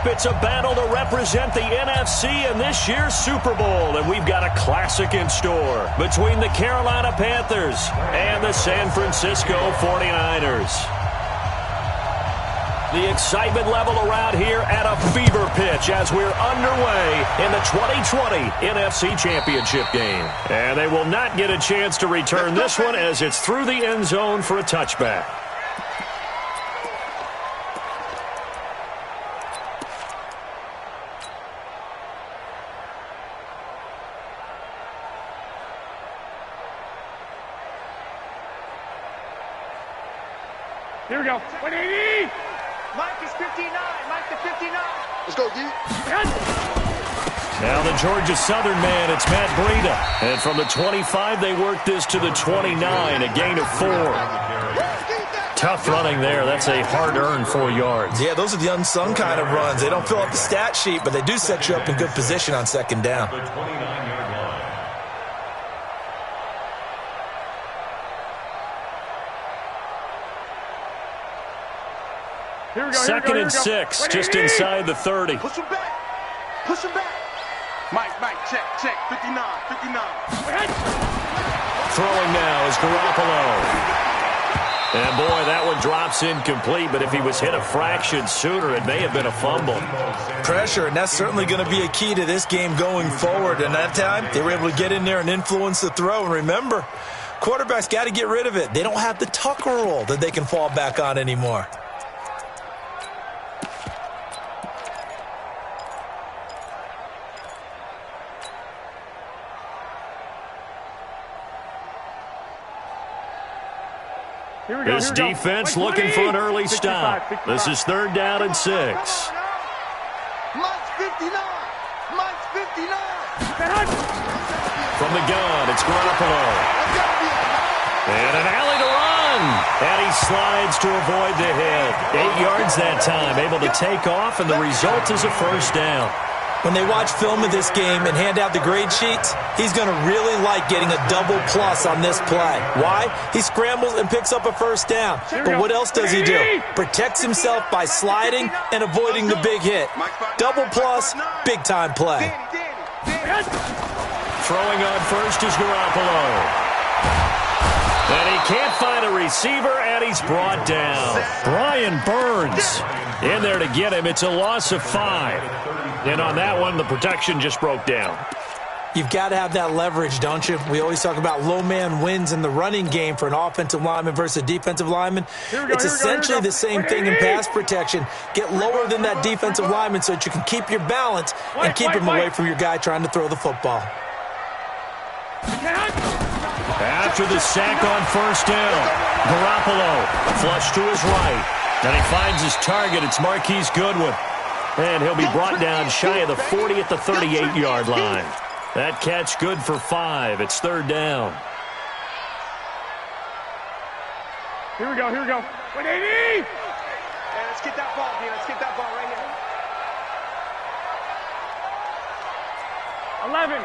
It's a battle to represent the NFC in this year's Super Bowl, and we've got a classic in store between the Carolina Panthers and the San Francisco 49ers. The excitement level around here at a fever pitch as we're underway in the 2020 NFC Championship game. And they will not get a chance to return this one as it's through the end zone for a touchback. Here we go. 180! Mike is 59. Mike to 59. Let's go, D. Now the Georgia Southern man, it's Matt Breida. And from the 25, they work this to the 29, a gain of 4. Tough running there. That's a hard-earned 4 yards. Yeah, those are the unsung kind of runs. They don't fill up the stat sheet, but they do set you up in good position on second down. Here we go. Second and 6, just inside the 30. Push him back. Push him back. Mike, check. 59. Throwing now is Garoppolo. And, boy, that one drops incomplete, but if he was hit a fraction sooner, it may have been a fumble. Pressure, and that's certainly going to be a key to this game going forward. And that time, they were able to get in there and influence the throw. And remember, quarterbacks got to get rid of it. They don't have the Tucker rule that they can fall back on anymore. This defense looking for an early stop. This is third down and 6. Mike's 59. Mike's 59. From the gun, it's Garoppolo. And an alley to run. And he slides to avoid the hit. 8 yards that time, able to take off, and the result is a first down. When they watch film of this game and hand out the grade sheets, he's going to really like getting a double plus on this play. Why? He scrambles and picks up a first down. But what else does he do? Protects himself by sliding and avoiding the big hit. Double plus, big-time play. Throwing on first is Garoppolo. And he can't find a receiver, and he's brought down. Brian Burns in there to get him. It's a loss of 5. And on that one, the protection just broke down. You've got to have that leverage, don't you? We always talk about low man wins in the running game for an offensive lineman versus a defensive lineman. It's essentially the same thing in pass protection. Get lower than that defensive lineman so that you can keep your balance and keep him away from your guy trying to throw the football. After the sack on first down, Garoppolo flush to his right. And he finds his target. It's Marquise Goodwin. And he'll be brought down shy of the 40 at the 38-yard line. That catch good for 5. It's third down. Here we go. 180! Hey, let's get that ball, D. Let's get that ball right here. 11.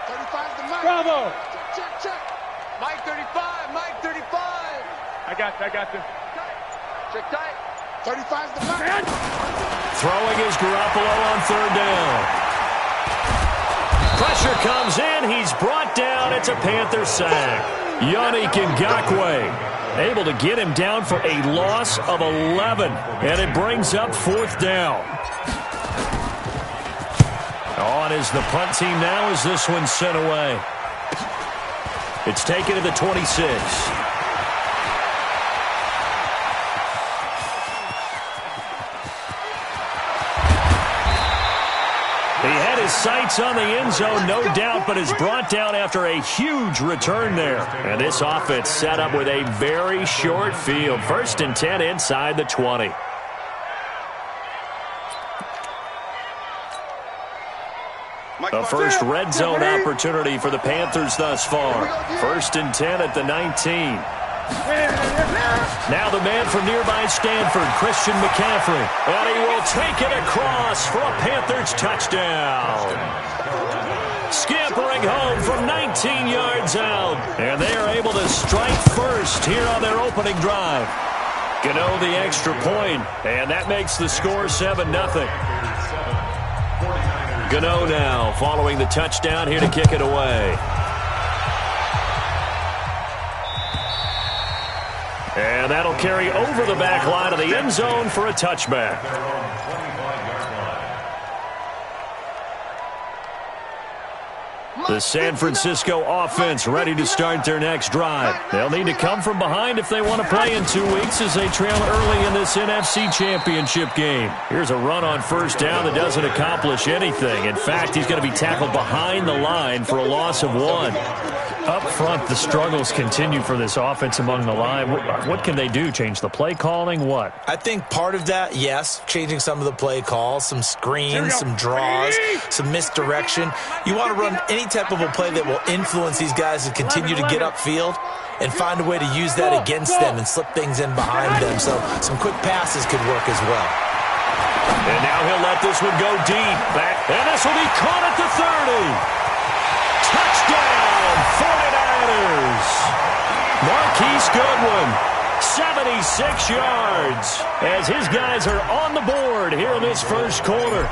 35's the Mike. Bravo. Check. Mike 35. Mike 35. I got this. Check tight. 35's the Mike. Throwing is Garoppolo on third down. Pressure comes in. He's brought down. It's a Panther sack. Yannick Ngakoue able to get him down for a loss of 11. And it brings up fourth down. On is the punt team now as this one's sent away. It's taken to the 26. He had his sights on the end zone, no doubt, but is brought down after a huge return there. And this offense set up with a very short field. First and 10 inside the 20. A first red zone opportunity for the Panthers thus far. First and 10 at the 19. Now the man from nearby Stanford, Christian McCaffrey. And he will take it across for a Panthers touchdown. Scampering home from 19 yards out. And they are able to strike first here on their opening drive. Gano the extra point, and that makes the score 7-0. Gano now following the touchdown here to kick it away. And that'll carry over the back line of the end zone for a touchback. The San Francisco offense ready to start their next drive. They'll need to come from behind if they want to play in 2 weeks as they trail early in this NFC Championship game. Here's a run on first down that doesn't accomplish anything. In fact, he's going to be tackled behind the line for a loss of 1. Up front, the struggles continue for this offense among the line. What can they do? Change the play calling? What? I think part of that, yes, changing some of the play calls, some screens, some draws, some misdirection. You want to run any type of a play that will influence these guys to continue to get upfield and find a way to use that against them and slip things in behind them. So some quick passes could work as well. And now he'll let this one go deep. Back, and this will be caught at the 30. Touchdown, 49ers. Marquise Goodwin, 76 yards, as his guys are on the board here in this first quarter.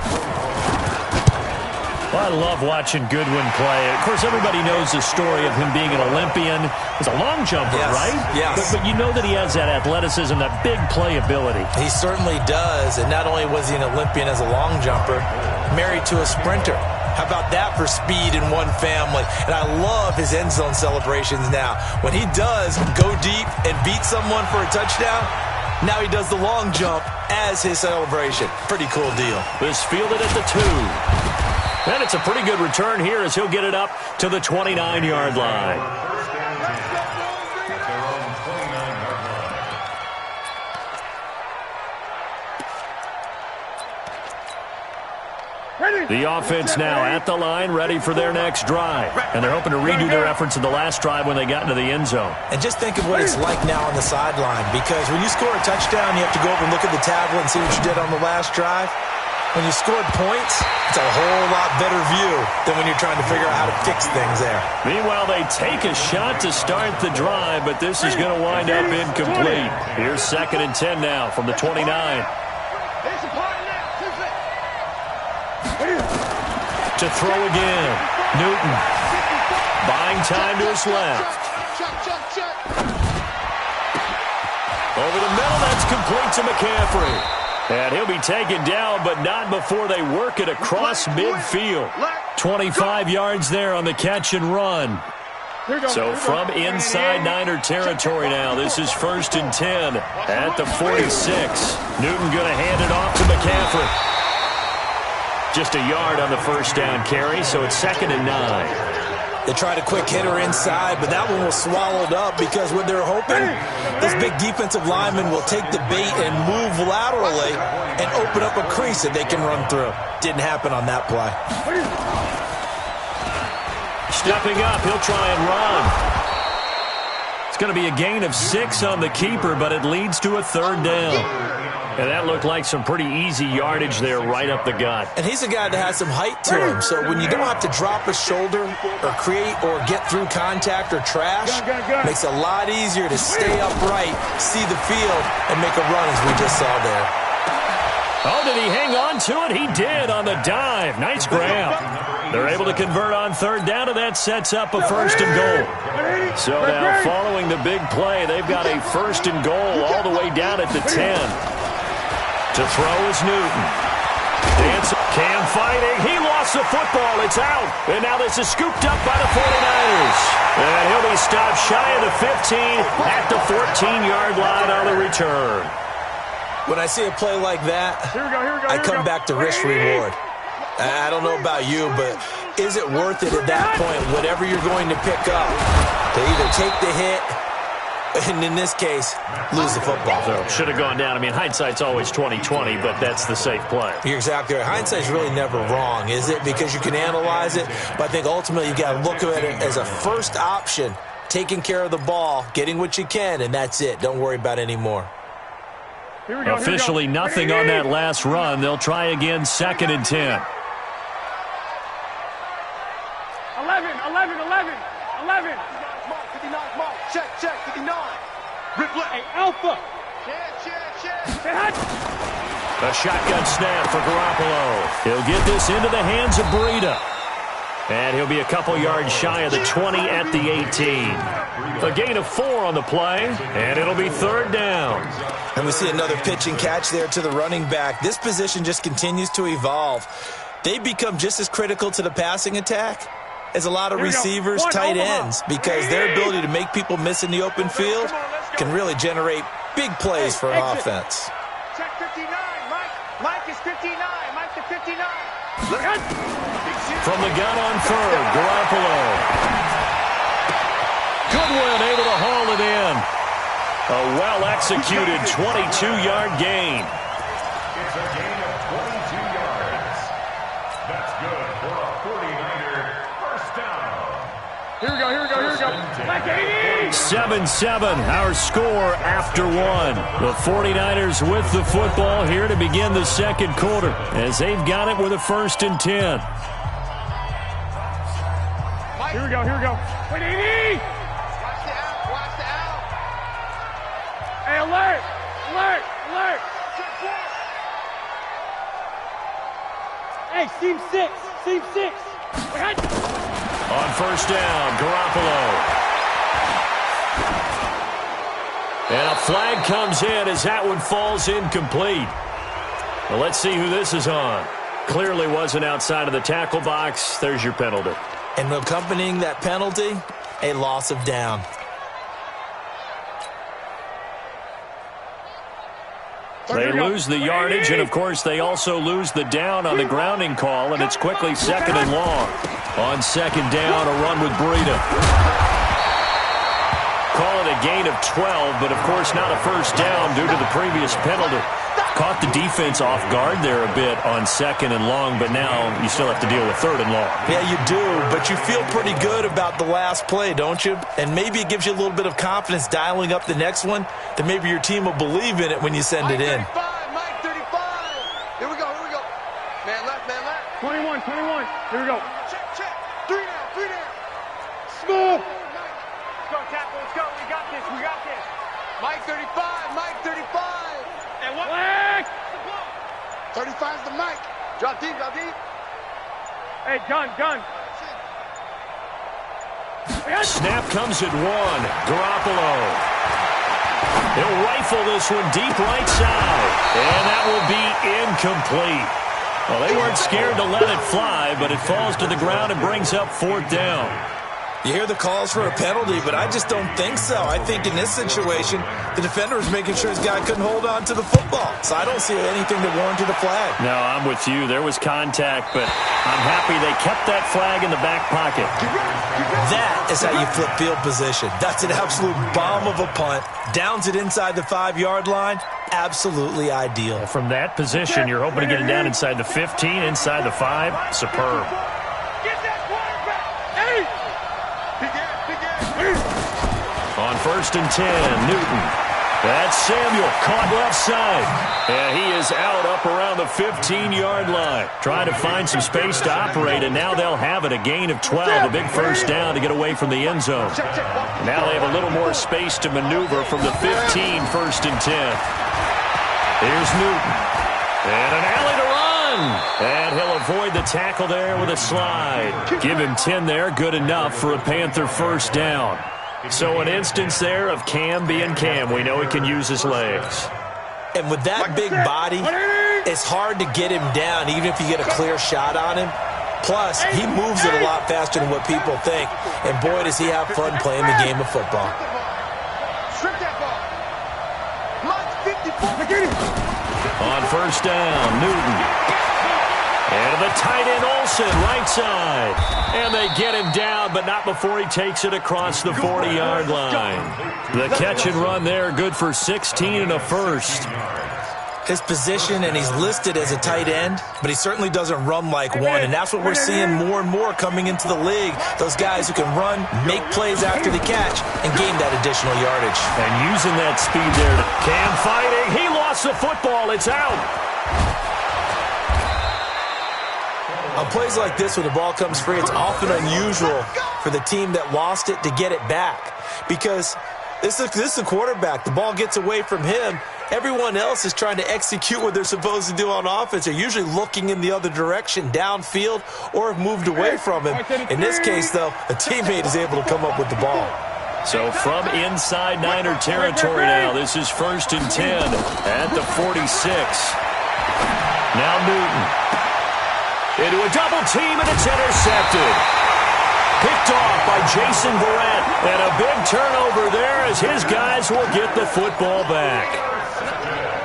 Well, I love watching Goodwin play. Of course, everybody knows the story of him being an Olympian. He's a long jumper, yes, right? Yes. But you know that he has that athleticism, that big playability. He certainly does. And not only was he an Olympian as a long jumper, married to a sprinter. How about that for speed in one family? And I love his end zone celebrations now. When he does go deep and beat someone for a touchdown, now he does the long jump as his celebration. Pretty cool deal. This fielded at the 2. And it's a pretty good return here as he'll get it up to the 29-yard line. The offense now at the line, ready for their next drive. And they're hoping to redo their efforts in the last drive when they got into the end zone. And just think of what it's like now on the sideline, because when you score a touchdown, you have to go over and look at the tablet and see what you did on the last drive. When you scored points, it's a whole lot better view than when you're trying to figure out how to fix things there. Meanwhile, they take a shot to start the drive, but this is going to wind up incomplete. Here's 2nd and 10 now from the 29. To throw again. Newton. Buying time to his left. Over the middle, that's complete to McCaffrey. And he'll be taken down, but not before they work it across midfield. 25 yards there on the catch and run. So from inside Niner territory now, this is 1st and 10 at the 46. Newton going to hand it off to McCaffrey. Just a yard on the first down carry, so it's 2nd and 9. They tried a quick hitter inside, but that one was swallowed up because what they're hoping, this big defensive lineman will take the bait and move laterally and open up a crease that they can run through. Didn't happen on that play. Stepping up, he'll try and run. It's going to be a gain of 6 on the keeper, but it leads to a 3rd down. And that looked like some pretty easy yardage there right up the gut. And he's a guy that has some height to him, so when you don't have to drop a shoulder or create or get through contact or trash, it makes it a lot easier to stay upright, see the field, and make a run as we just saw there. Oh, did he hang on to it? He did on the dive. Nice grab. They're able to convert on 3rd down, and that sets up a 1st and goal. So now following the big play, they've got a 1st and goal all the way down at the 10. To throw is Newton. Cam fighting. He lost the football. It's out. And now this is scooped up by the 49ers. And he'll be stopped shy of the 15 at the 14-yard line on the return. When I see a play like that, I come back to risk reward. I don't know about you, but is it worth it at that point, whatever you're going to pick up, to either take the hit, and in this case, lose the football? So should have gone down. I mean, hindsight's always 20/20, but that's the safe play. You're exactly right. Hindsight's really never wrong, is it? Because you can analyze it, but I think ultimately you got to look at it as a first option, taking care of the ball, getting what you can, and that's it. Don't worry about any more. Officially nothing on that last run. They'll try again, 2nd and 10. 11. Check, 59. Hey, Alpha. A shotgun snap for Garoppolo. He'll get this into the hands of Breida. And he'll be a couple yards shy of the 20 at the 18. A gain of 4 on the play, and it'll be 3rd down. And we see another pitch and catch there to the running back. This position just continues to evolve. They become just as critical to the passing attack as a lot of receivers, tight ends, because their ability to make people miss in the open field can really generate big plays for an offense. Check 59, Mike. Mike is 59. Mike to 59. From the gun on 3rd, Garoppolo. Goodwin able to haul it in. A well-executed 22-yard gain. It's a gain of 22 yards. That's good for a 49er first down. Here we go, here we go, here we go. Back 80! 7-7, our score after 1. The 49ers with the football here to begin the second quarter as they've got it with a 1st and 10. Here we go, here we go. 180! Watch the out, watch the out. Hey, alert! Alert! Alert! Hey, seam 6! Seam 6! On 1st down, Garoppolo. And a flag comes in as that one falls incomplete. Well, let's see who this is on. Clearly wasn't outside of the tackle box. There's your penalty. And accompanying that penalty, a loss of down. They lose the yardage, and, of course, they also lose the down on the grounding call, and it's quickly 2nd and long. On 2nd down, a run with Breida. Call it a gain of 12, but, of course, not a first down due to the previous penalty. Caught the defense off guard there a bit on 2nd and long, but now you still have to deal with 3rd and long. Yeah, you do, but you feel pretty good about the last play, don't you? And maybe it gives you a little bit of confidence dialing up the next one, that maybe your team will believe in it when you send it in. Mike 35. Here we go, here we go. Man left, man left. 21, 21. Here we go. Check, check. 3 down, 3 down. Smooth! Let's go, tackle. Let's go. We got this. We got this. Mike 35, Mike 35. And what? Flag! 35's the Mike. Drop deep, drop deep. Hey, gun, gun. Snap comes at 1. Garoppolo. He'll rifle this one deep right side. And that will be incomplete. Well, they weren't scared to let it fly, but it falls to the ground and brings up 4th down. You hear the calls for a penalty, but I just don't think so. I think in this situation, the defender was making sure his guy couldn't hold on to the football. So I don't see anything that warranted a flag. No, I'm with you. There was contact, but I'm happy they kept that flag in the back pocket. That is how you flip field position. That's an absolute bomb of a punt. Downs it inside the 5-yard line. Absolutely ideal. From that position, you're hoping to get it down inside the 15, inside the 5. Superb. On 1st and 10, Newton. That's Samuel, caught left side. And he is out up around the 15-yard line. Trying to find some space to operate, and now they'll have it. A gain of 12, a big first down to get away from the end zone. Now they have a little more space to maneuver from the 15, 1st and 10. Here's Newton. And an alley to run. And he'll avoid the tackle there with a slide. Give him 10 there, good enough for a Panther first down. So an instance there of Cam being Cam. We know he can use his legs. And with that big body, it's hard to get him down, even if you get a clear shot on him. Plus, he moves it a lot faster than what people think. And boy, does he have fun playing the game of football. Strip that ball. Mike 54. On 1st down, Newton. And the tight end Olsen, right side. And they get him down, but not before he takes it across the 40-yard line. The catch and run there, good for 16 and a first. His position, and he's listed as a tight end, but he certainly doesn't run like one, and that's what we're seeing more and more coming into the league. Those guys who can run, make plays after the catch, and gain that additional yardage. And using that speed there. Cam fighting. He lost the football. It's out. On plays like this, when the ball comes free, it's often unusual for the team that lost it to get it back. Because this is a quarterback. The ball gets away from him, Everyone else is trying to execute what they're supposed to do on offense. They're usually looking in the other direction, downfield, or have moved away from him. In this case, though, a teammate is able to come up with the ball. So from inside Niner territory now, this is 1st and 10 at the 46. Now Newton. Into a double team, and it's intercepted. Picked off by Jason Verrett. And a big turnover there as his guys will get the football back.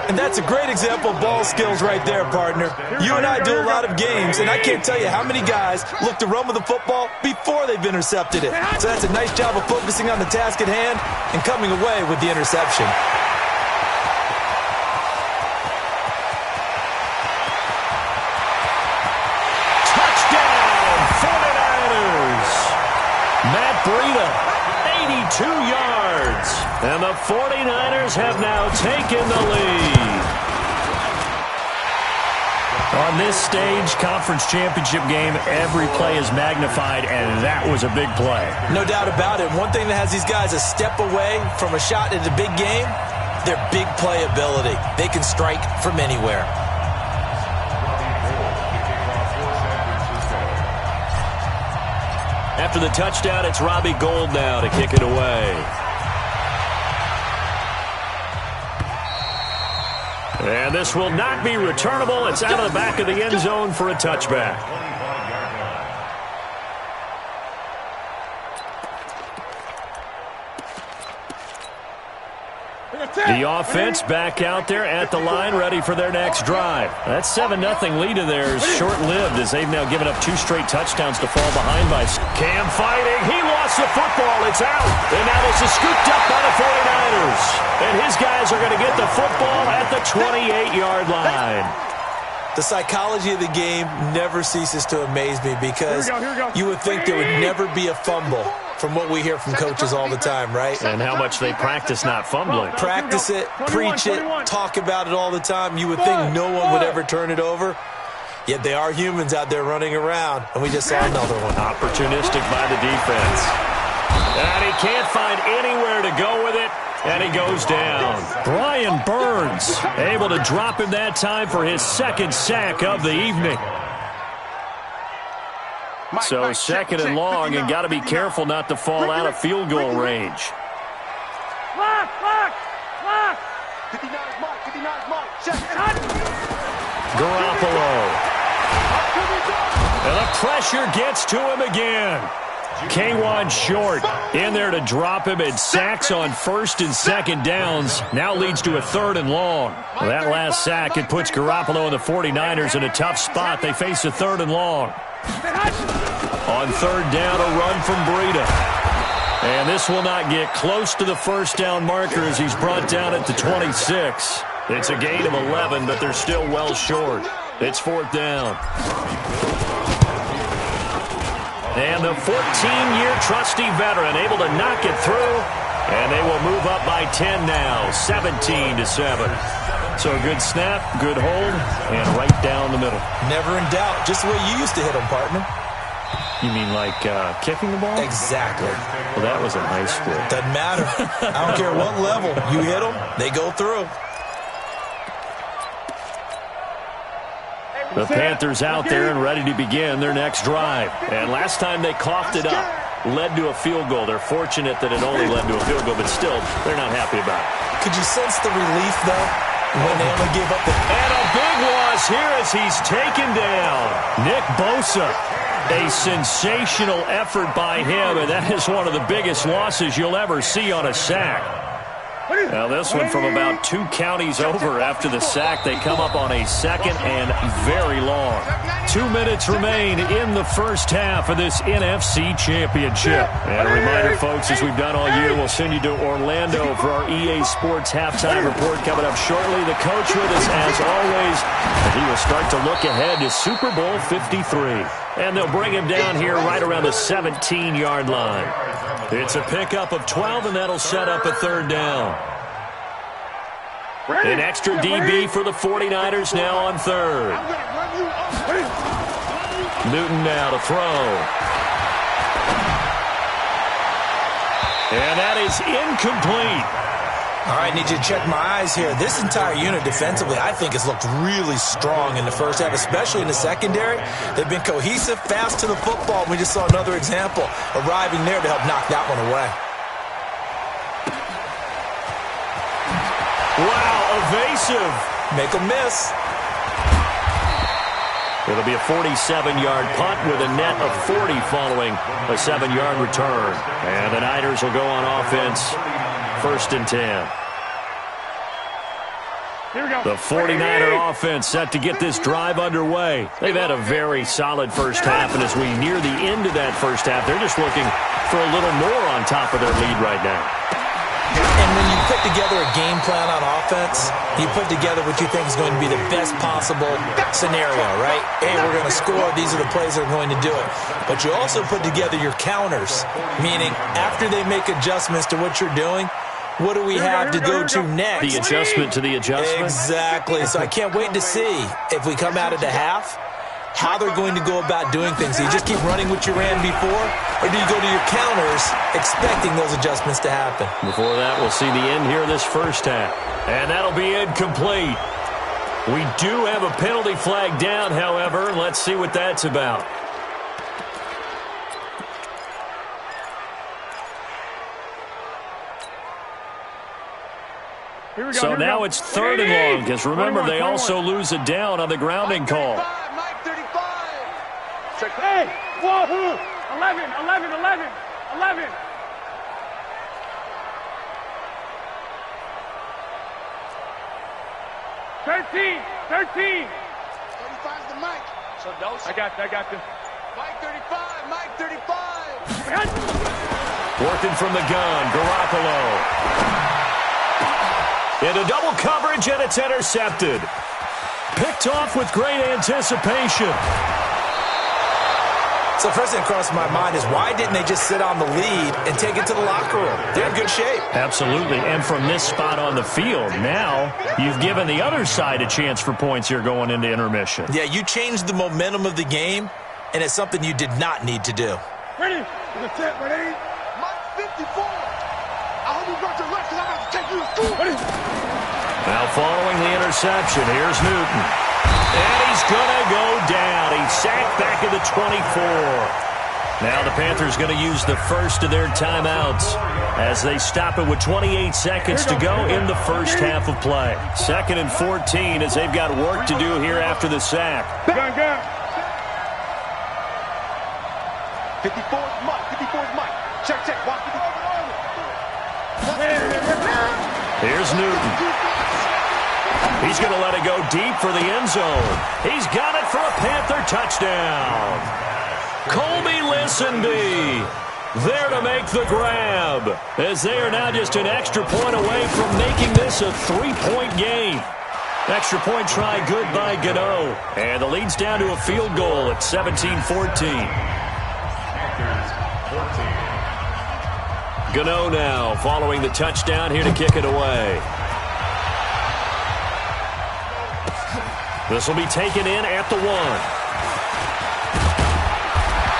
And that's a great example of ball skills right there, partner. You and I do a lot of games, and I can't tell you how many guys look to run with the football before they've intercepted it. So that's a nice job of focusing on the task at hand and coming away with the interception. Touchdown, 49ers. Matt Breida, 82 yards. And the 49ers have now taken the lead. On this stage, conference championship game, every play is magnified, and that was a big play. No doubt about it. One thing that has these guys a step away from a shot in the big game, their big play ability. They can strike from anywhere. After the touchdown, it's Robbie Gould now to kick it away. And this will not be returnable. It's out of the back of the end zone for a touchback. The offense back out there at the line, ready for their next drive. That 7-0 lead of theirs short-lived as they've now given up 2 straight touchdowns to fall behind by. Cam fighting. He lost the football. It's out. And now this is scooped up by the 49ers. And his guys are going to get the football at the 28-yard line. The psychology of the game never ceases to amaze me because you would think there would never be a fumble from what we hear from coaches all the time, right? And how much they practice not fumbling. Practice it, preach it, talk about it all the time. You would think no one would ever turn it over. Yet they are humans out there running around, and we just saw another one. Opportunistic by the defense. And he can't find anywhere to go with it. And he goes down. Brian Burns able to drop him that time for his 2nd sack of the evening. So 2nd and long, and got to be careful not to fall out of field goal range. Lock, lock, lock. 59's Mike, 59's Mike. Check. Garoppolo. And the pressure gets to him again. K1 short in there to drop him, and sacks on 1st and 2nd downs now leads to a 3rd and long. Well, that last sack, it puts Garoppolo and the 49ers in a tough spot. They face a 3rd and long. On 3rd down, a run from Breida. And this will not get close to the 1st down marker as he's brought down at the 26. It's a gain of 11, but they're still well short. It's 4th down. And the 14-year trusty veteran able to knock it through. And they will move up by 10 now, 17-7. So a good snap, good hold, and right down the middle. Never in doubt. Just the way you used to hit them, partner. You mean like kicking the ball? Exactly. Well, that was in high school. Doesn't matter. I don't care what level. You hit them, they go through. The Panthers out there and ready to begin their next drive. And last time they coughed it up, led to a field goal. They're fortunate that it only led to a field goal, but still, they're not happy about it. Could you sense the relief, though, when they only gave up the... And a big loss here as he's taken down. Nick Bosa. A sensational effort by him, and that is one of the biggest losses you'll ever see on a sack. Now this one from about 2 counties over after the sack. They come up on a 2nd and very long. 2 minutes remain in the first half of this NFC Championship. And a reminder, folks, as we've done all year, we'll send you to Orlando for our EA Sports halftime report coming up shortly. The coach with us, as always, and he will start to look ahead to Super Bowl 53. And they'll bring him down here right around the 17-yard line. It's a pickup of 12, and that'll set up a 3rd down. An extra DB for the 49ers now on 3rd. Newton now to throw. And that is incomplete. All right, need you to check my eyes here. This entire unit defensively, I think, has looked really strong in the first half, especially in the secondary. They've been cohesive, fast to the football. We just saw another example arriving there to help knock that one away. Wow, evasive. Make a miss. It'll be a 47-yard punt with a net of 40 following a 7-yard return. And the Niners will go on offense, 1st and 10. Here we go. The 49er offense set to get this drive underway. They've had a very solid first half, and as we near the end of that first half, they're just looking for a little more on top of their lead right now. And when you put together a game plan on offense, you put together what you think is going to be the best possible scenario, right? Hey, we're going to score. These are the plays that are going to do it. But you also put together your counters, meaning after they make adjustments to what you're doing, what do we have to go to next? The adjustment to the adjustment? Exactly. So I can't wait to see if we come out of the half, how they're going to go about doing things. Do you just keep running what you ran before, or do you go to your counters expecting those adjustments to happen? Before that, we'll see the end here of this first half. And that'll be incomplete. We do have a penalty flag down, however. Let's see what that's about. So now it's 3rd and long, because remember, they also lose a down on the grounding call. Mike 35. Hey, whoa, 11. 13. 35's the Mike. So dose. I got this. Mike 35. Mike 35. Working from the gun, Garoppolo. Into double coverage, and it's intercepted. Picked off with great anticipation. So first thing that crossed my mind is, why didn't they just sit on the lead and take it to the locker room? They're in good shape. Absolutely, and from this spot on the field, now you've given the other side a chance for points here going into intermission. Yeah, you changed the momentum of the game, and it's something you did not need to do. Ready? Ready? Mike 54. I hope you got your left, because I'm about to take you to school. Now following the interception, here's Newton. And he's going to go down. He's sacked back at the 24. Now the Panthers going to use the first of their timeouts as they stop it with 28 seconds to go in the first half of play. 2nd and 14 as they've got work to do here after the sack. Gun. 54's Mike. Check. Watch 54. Here's Newton. He's going to let it go deep for the end zone. He's got it for a Panther touchdown. Colby Listenby there to make the grab, as they are now just an extra point away from making this a 3-point game. Extra point try good by Gano. And the lead's down to a field goal at 17-14. Gano now following the touchdown here to kick it away. This will be taken in at the 1.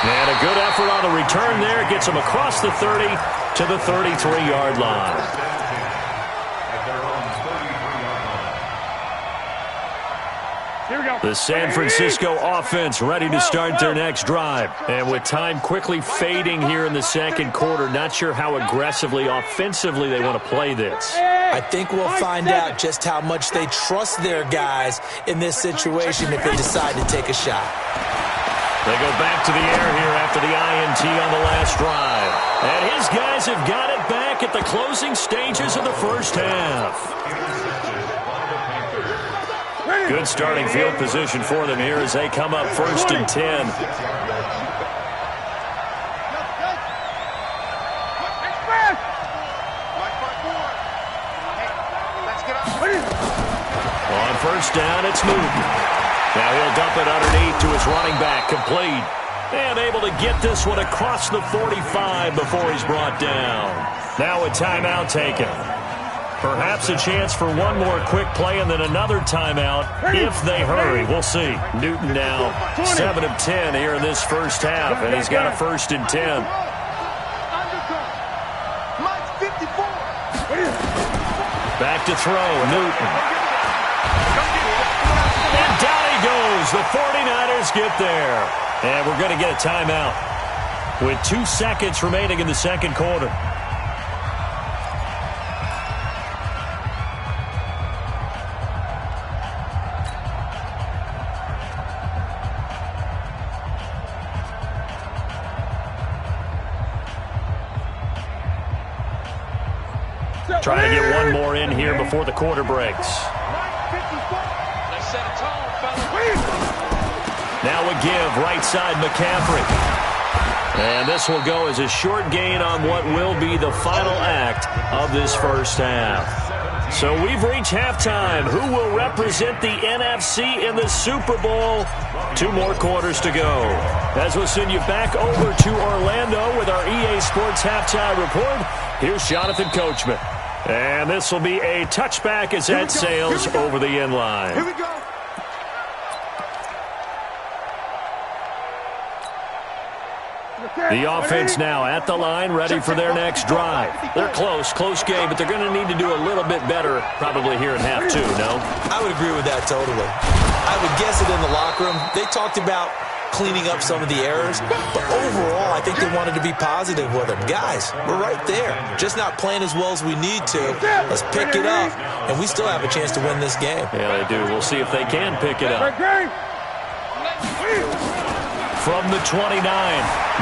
And a good effort on the return there. Gets him across the 30 to the 33-yard line. Here we go. The San Francisco offense ready to start their next drive. And with time quickly fading here in the second quarter, not sure how aggressively, offensively they want to play this. I think we'll find out just how much they trust their guys in this situation if they decide to take a shot. They go back to the air here after the INT on the last drive. And his guys have got it back at the closing stages of the first half. Good starting field position for them here as they come up 1st and 10. On 1st down, it's Newton. Now he'll dump it underneath to his running back, complete. And able to get this one across the 45 before he's brought down. Now a timeout taken. Perhaps a chance for one more quick play and then another timeout if they hurry. We'll see. Newton now 7 of 10 here in this first half, and he's got a 1st and 10. to throw. Newton. And down he goes. The 49ers get there. And we're going to get a timeout with 2 seconds remaining in the second quarter. Trying to get one more in here before the quarter breaks. Now a give, right side McCaffrey. And this will go as a short gain on what will be the final act of this first half. So we've reached halftime. Who will represent the NFC in the Super Bowl? 2 more quarters to go. As we'll send you back over to Orlando with our EA Sports Halftime Report, here's Jonathan Coachman. And this will be a touchback as that sails over the end line. Here we go. The offense now at the line, ready for their next drive. They're close game, but they're going to need to do a little bit better probably here in half 2, no? I would agree with that totally. I would guess it in the locker room. They talked about cleaning up some of the errors, but overall, I think they wanted to be positive with them. Guys, we're right there. Just not playing as well as we need to. Let's pick it up, and we still have a chance to win this game. Yeah, they do. We'll see if they can pick it up. From the 29,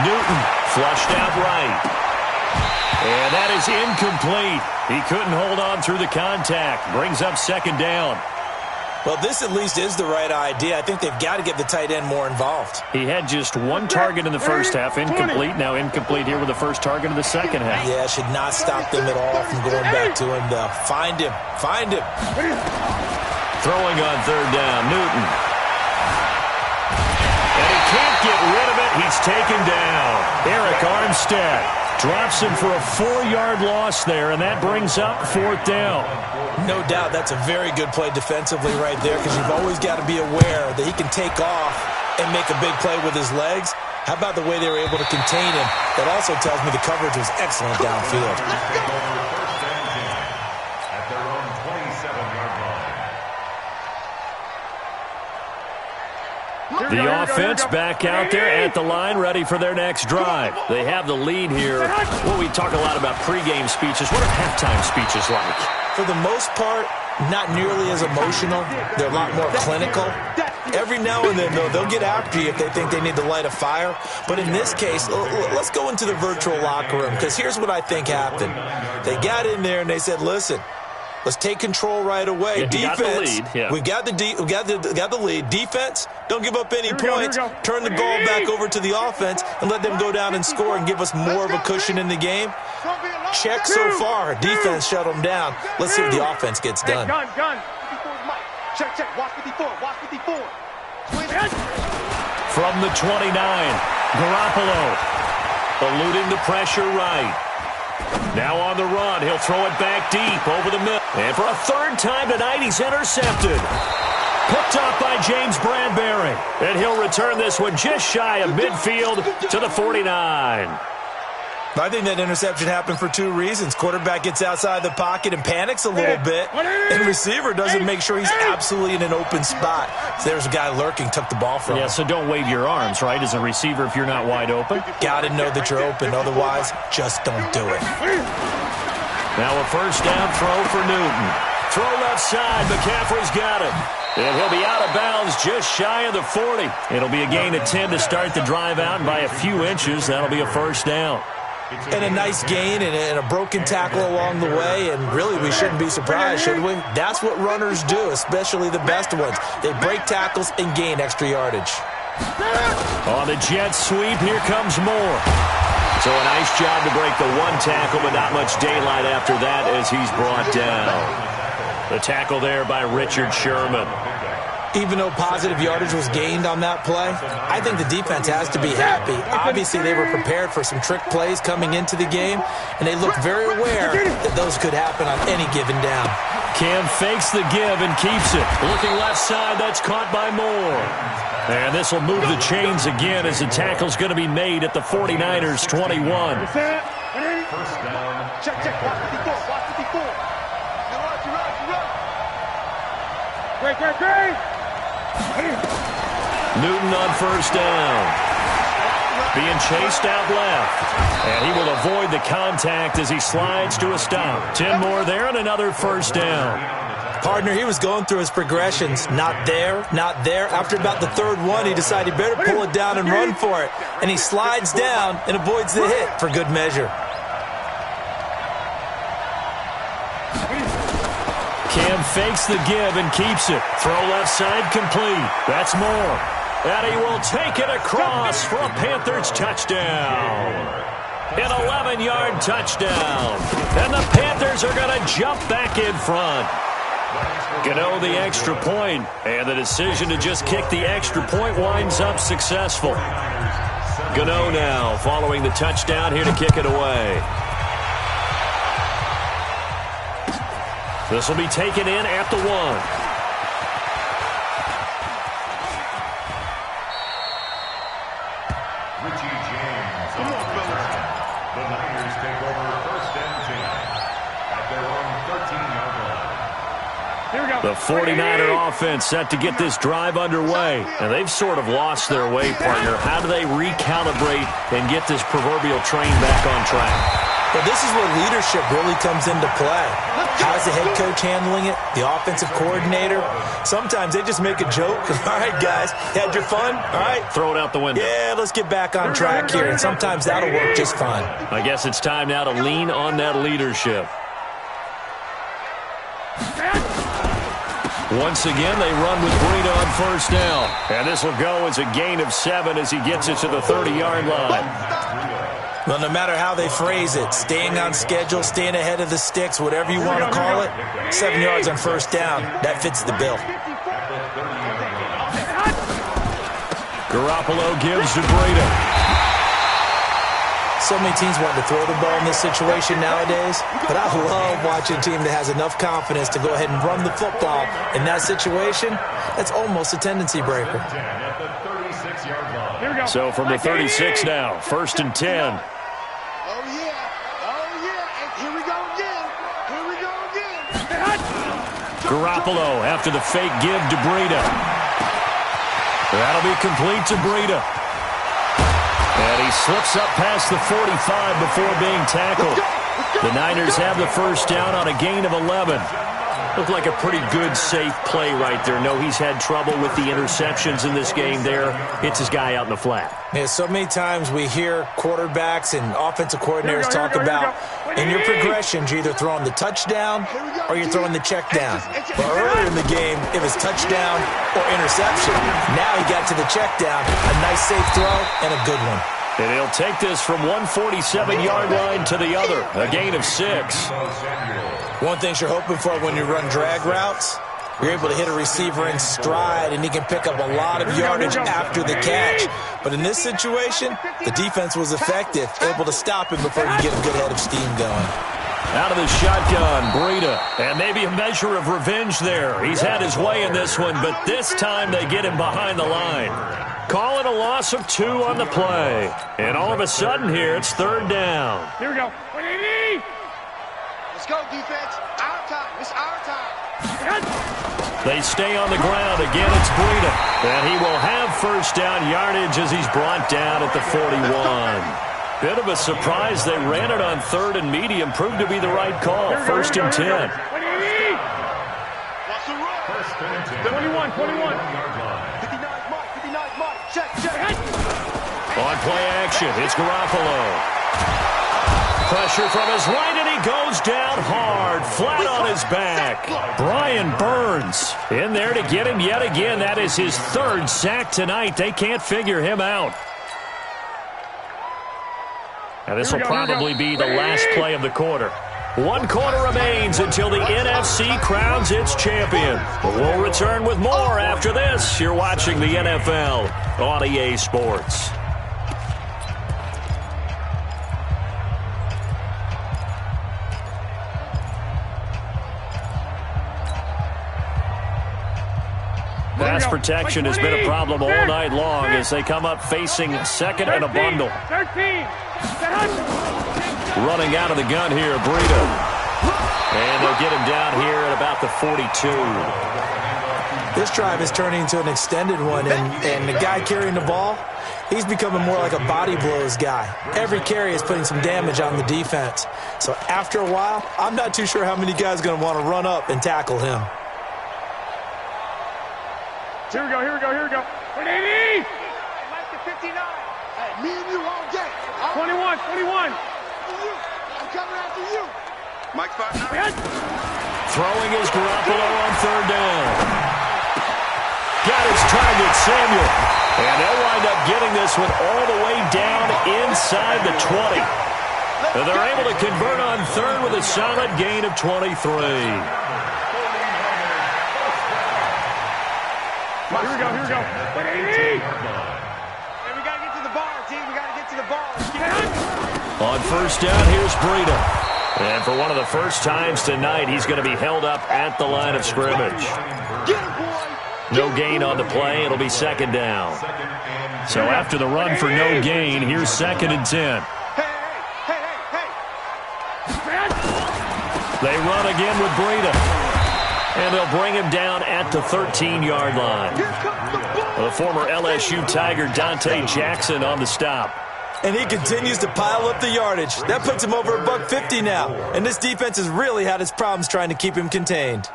Newton flushed out right. And that is incomplete. He couldn't hold on through the contact. Brings up second down. Well, this at least is the right idea. I think they've got to get the tight end more involved. He had just 1 target in the first half, incomplete. Now incomplete here with the first target of the second half. Yeah, should not stop them at all from going back to him, though. Find him. Throwing on third down, Newton. And he can't get rid of it. He's taken down. Eric Armstead drops him for a 4-yard loss there, and that brings up 4th down. No doubt that's a very good play defensively right there, because you've always got to be aware that he can take off and make a big play with his legs. How about the way they were able to contain him? That also tells me the coverage was excellent downfield. At their own 27-yard line. The offense back out there at the line, ready for their next drive. They have the lead here. Well, we talk a lot about pregame speeches. What are halftime speeches like? For the most part, not nearly as emotional. They're a lot more clinical. Every now and then, though, they'll get after you if they think they need to light a fire. But in this case, let's go into the virtual locker room, because here's what I think happened. They got in there and they said, listen, let's take control right away. Yeah, defense, we got the lead. Defense, don't give up any points. Turn the ball back over to the offense and let them go down and score and give us more of a cushion in the game. Check so far. Defense shut them down. Let's see what the offense gets done. Gun. 54's Mike. Check. Watch 54. From the 29, Garoppolo eluding the pressure right. Now on the run, he'll throw it back deep over the middle. And for a 3rd time tonight, he's intercepted. Picked off by James Bradbury. And he'll return this one just shy of midfield to the 49. I think that interception happened for 2 reasons. Quarterback gets outside the pocket and panics a little bit. And receiver doesn't make sure he's absolutely in an open spot. So there's a guy lurking, took the ball from him. Yeah, so don't wave your arms, right, as a receiver if you're not wide open. Got to know that you're open. Otherwise, just don't do it. Now a first down throw for Newton. Throw left side. McCaffrey's got it. And he'll be out of bounds just shy of the 40. It'll be a gain of 10 to start the drive out, and by a few inches, that'll be a first down. And a nice gain and a broken tackle along the way, and really we shouldn't be surprised, should we? That's what runners do, especially the best ones. They break tackles and gain extra yardage. On the jet sweep, here comes more. So a nice job to break the 1 tackle, but not much daylight after that as he's brought down. The tackle there by Richard Sherman. Even though positive yardage was gained on that play, I think the defense has to be happy. Obviously, they were prepared for some trick plays coming into the game, and they looked very aware that those could happen on any given down. Cam fakes the give and keeps it. Looking left side, that's caught by Moore. And this will move the chains again as the tackle's going to be made at the 49ers' 21. First down. Check. Watch 54. Newton on first down. Being chased out left. And he will avoid the contact as he slides to a stop. 10 more there and another first down. Partner, he was going through his progressions. Not there, not there. After about the third one, he decided he better pull it down and run for it. And he slides down and avoids the hit for good measure. Cam fakes the give and keeps it. Throw left side complete. That's more. And he will take it across for a Panthers touchdown. An 11-yard touchdown. And the Panthers are going to jump back in front. Gano the extra point, and the decision to just kick the extra point winds up successful. Gano now following the touchdown here to kick it away. This will be taken in at the 1. The 49er offense set to get this drive underway. And they've sort of lost their way, partner. How do they recalibrate and get this proverbial train back on track? Well, this is where leadership really comes into play. How's the head coach handling it? The offensive coordinator? Sometimes they just make a joke. All right, guys, had your fun? All right. Throw it out the window. Yeah, let's get back on track here. And sometimes that'll work just fine. I guess it's time now to lean on that leadership. Once again, they run with Breida on first down. And this will go as a gain of 7 as he gets it to the 30-yard line. Well, no matter how they phrase it, staying on schedule, staying ahead of the sticks, whatever you want to call it, 7 yards on first down, that fits the bill. Garoppolo gives to Breida. So many teams want to throw the ball in this situation nowadays, but I love watching a team that has enough confidence to go ahead and run the football. In that situation, that's almost a tendency breaker. So from the 36 now, 1st and 10. Oh, yeah. Oh, yeah. And here we go again. Here we go again. Garoppolo after the fake give to Breida. That'll be complete to Breida. And he slips up past the 45 before being tackled. The Niners have the first down on a gain of 11. Looked like a pretty good, safe play right there. No, he's had trouble with the interceptions in this game there. Hits his guy out in the flat. Yeah, so many times we hear quarterbacks and offensive coordinators talk about in your progressions, you're either throwing the touchdown or you're throwing the check down. But earlier in the game, it was touchdown or interception. Now he got to the check down, a nice safe throw and a good one. And he'll take this from one 47-yard line to the other, a gain of 6. One thing you're hoping for when you run drag routes, you're able to hit a receiver in stride, and he can pick up a lot of yardage after the catch. But in this situation, the defense was effective, able to stop him before you get a good head of steam going. Out of the shotgun, Breida. And maybe a measure of revenge there. He's had his way in this one, but this time they get him behind the line. Calling a loss of 2 on the play. And all of a sudden here, it's 3rd down. Here we go. Let's go, defense. Our time. It's our time. They stay on the ground. Again, it's Breida. And he will have first down yardage as he's brought down at the 41. Bit of a surprise. They ran it on 3rd and medium. Proved to be the right call. 1st and 10. 21. 59, Mike. Check. On play action, it's Garoppolo. Pressure from his right, and he goes down hard, flat on his back. Brian Burns in there to get him yet again. That is his 3rd sack tonight. They can't figure him out. Now this will probably be the last play of the quarter. 1 quarter remains until the NFC crowns its champion. But we'll return with more after this. You're watching the NFL on EA Sports. Pass protection has been a problem all night long as they come up facing 2nd and a bundle. 13. Running out of the gun here, Breida. And they'll get him down here at about the 42. This drive is turning into an extended one, and the guy carrying the ball, he's becoming more like a body blows guy. Every carry is putting some damage on the defense. So after a while, I'm not too sure how many guys are going to want to run up and tackle him. Here we go, here we go, here we go. 180! Mike to 59. Hey, me and you all day. 21, 21. I'm coming after you. Mike 559. Throwing his Garoppolo on third down. Got his target, Samuel. And they'll wind up getting this one all the way down inside the 20. And they're able to convert on third with a solid gain of 23. Here we go, here we go. 180! And we got to get to the ball, team. We got to get to the ball. On first down, here's Breida. And for one of the first times tonight, he's going to be held up at the line of scrimmage. No gain on the play. It'll be second down. So after the run for no gain, here's 2nd and 10. They run again with Breida. And they'll bring him down at the 13-yard line. The former LSU Tiger Dante Jackson on the stop. And he continues to pile up the yardage. That puts him over $150 now. And this defense has really had its problems trying to keep him contained.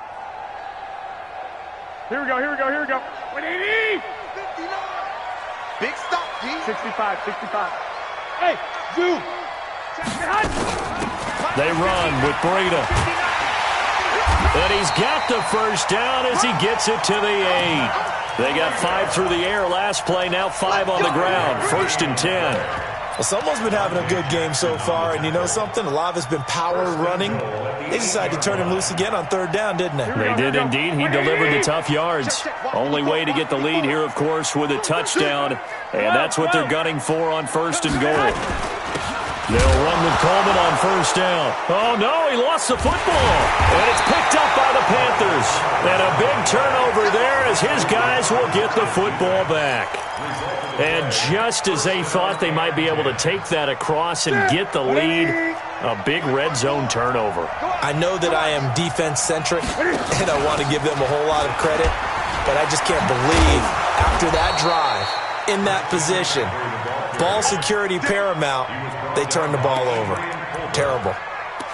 Here we go, here we go, here we go. 180! 59. Big stop, D. 65, 65. Hey, zoom. They run with Breida. And he's got the first down as he gets it to the 8. They got 5 through the air last play, now 5 on the ground. 1st and 10. Well, someone's been having a good game so far, and you know something? A lot of it's been power running. They decided to turn him loose again on third down, didn't they? They did indeed. He delivered the tough yards. Only way to get the lead here, of course, with a touchdown. And that's what they're gunning for on 1st and goal. They'll run with Coleman on first down. Oh, no, he lost the football. And it's picked up by the Panthers. And a big turnover there as his guys will get the football back. And just as they thought they might be able to take that across and get the lead, a big red zone turnover. I know that I am defense-centric, and I want to give them a whole lot of credit, but I just can't believe after that drive, in that position, ball security paramount, they turn the ball over. Terrible.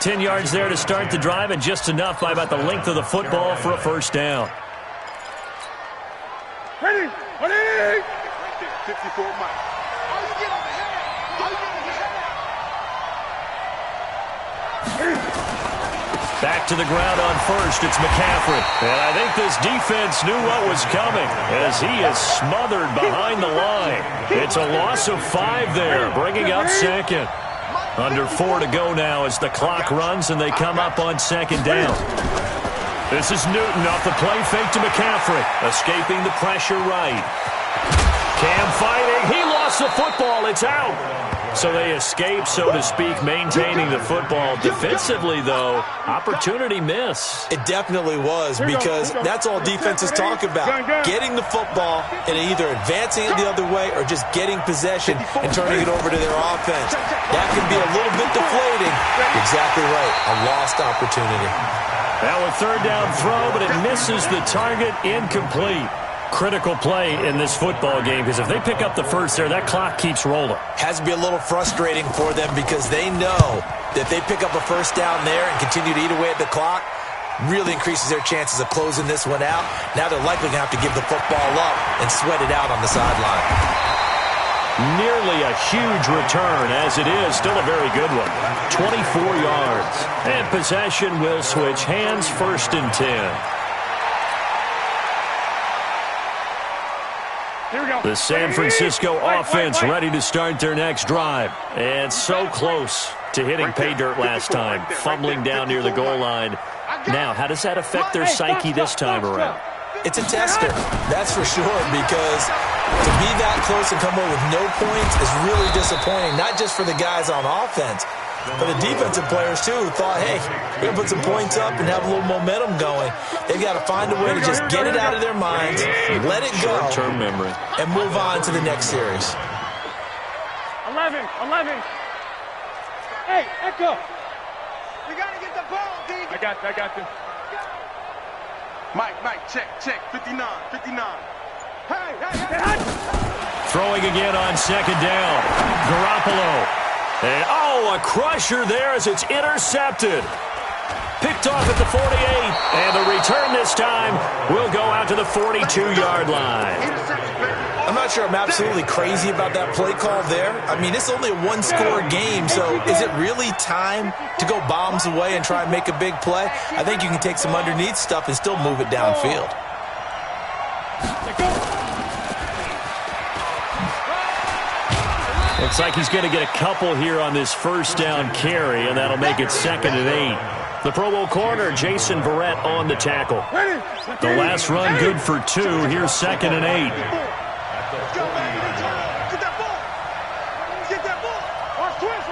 10 yards there to start the drive, and just enough by about the length of the football for a first down. Ready, ready! 54 Mike. How you get over here? How you get over here? Back to the ground on first. It's McCaffrey. And I think this defense knew what was coming as he is smothered behind the line. It's a loss of 5 there, bringing up 2nd. Under 4 to go now as the clock runs and they come up on 2nd down. This is Newton off the play fake to McCaffrey. Escaping the pressure right. Cam fighting. He lost the football. It's out. So they escape, so to speak, maintaining the football. Defensively, though, opportunity miss. It definitely was, because that's all defenses talk about. Getting the football and either advancing it the other way or just getting possession and turning it over to their offense. That can be a little bit deflating. Exactly right. A lost opportunity. Now a third down throw, but it misses the target. Incomplete. Critical play in this football game, because if they pick up the first there, that clock keeps rolling. Has to be a little frustrating for them because they know that if they pick up a first down there and continue to eat away at the clock, really increases their chances of closing this one out. Now they're likely going to have to give the football up and sweat it out on the sideline. Nearly a huge return, as it is. Still a very good one. 24 yards. And possession will switch hands. 1st and 10. The San Francisco offense ready to start their next drive. And so close to hitting pay dirt last time. Fumbling down near the goal line. Now, how does that affect their psyche this time around? It's a tester, that's for sure, because to be that close and come away with no points is really disappointing, not just for the guys on offense, but the defensive players, too, who thought, hey, we're going to put some points up and have a little momentum going. They've got to find a way to just get it out of their minds, let it go, short-term memory, and move on to the next series. 11. Hey, Echo. We got to get the ball, D. I got you. Mike, check, 59. Hey, hey. Throwing again on second down. Garoppolo. And, a crusher there as it's intercepted. Picked off at the 48. And the return this time will go out to the 42-yard line. I'm not sure I'm absolutely crazy about that play call there. I mean, it's only a one-score game, so is it really time to go bombs away and try and make a big play? I think you can take some underneath stuff and still move it downfield. Looks like he's going to get a couple here on this first down carry, and that'll make it 2nd and 8. The Pro Bowl corner, Jason Verrett, on the tackle. The last run good for 2. Here's 2nd and 8. Go, man. Get that ball. Get that ball. Watch twist.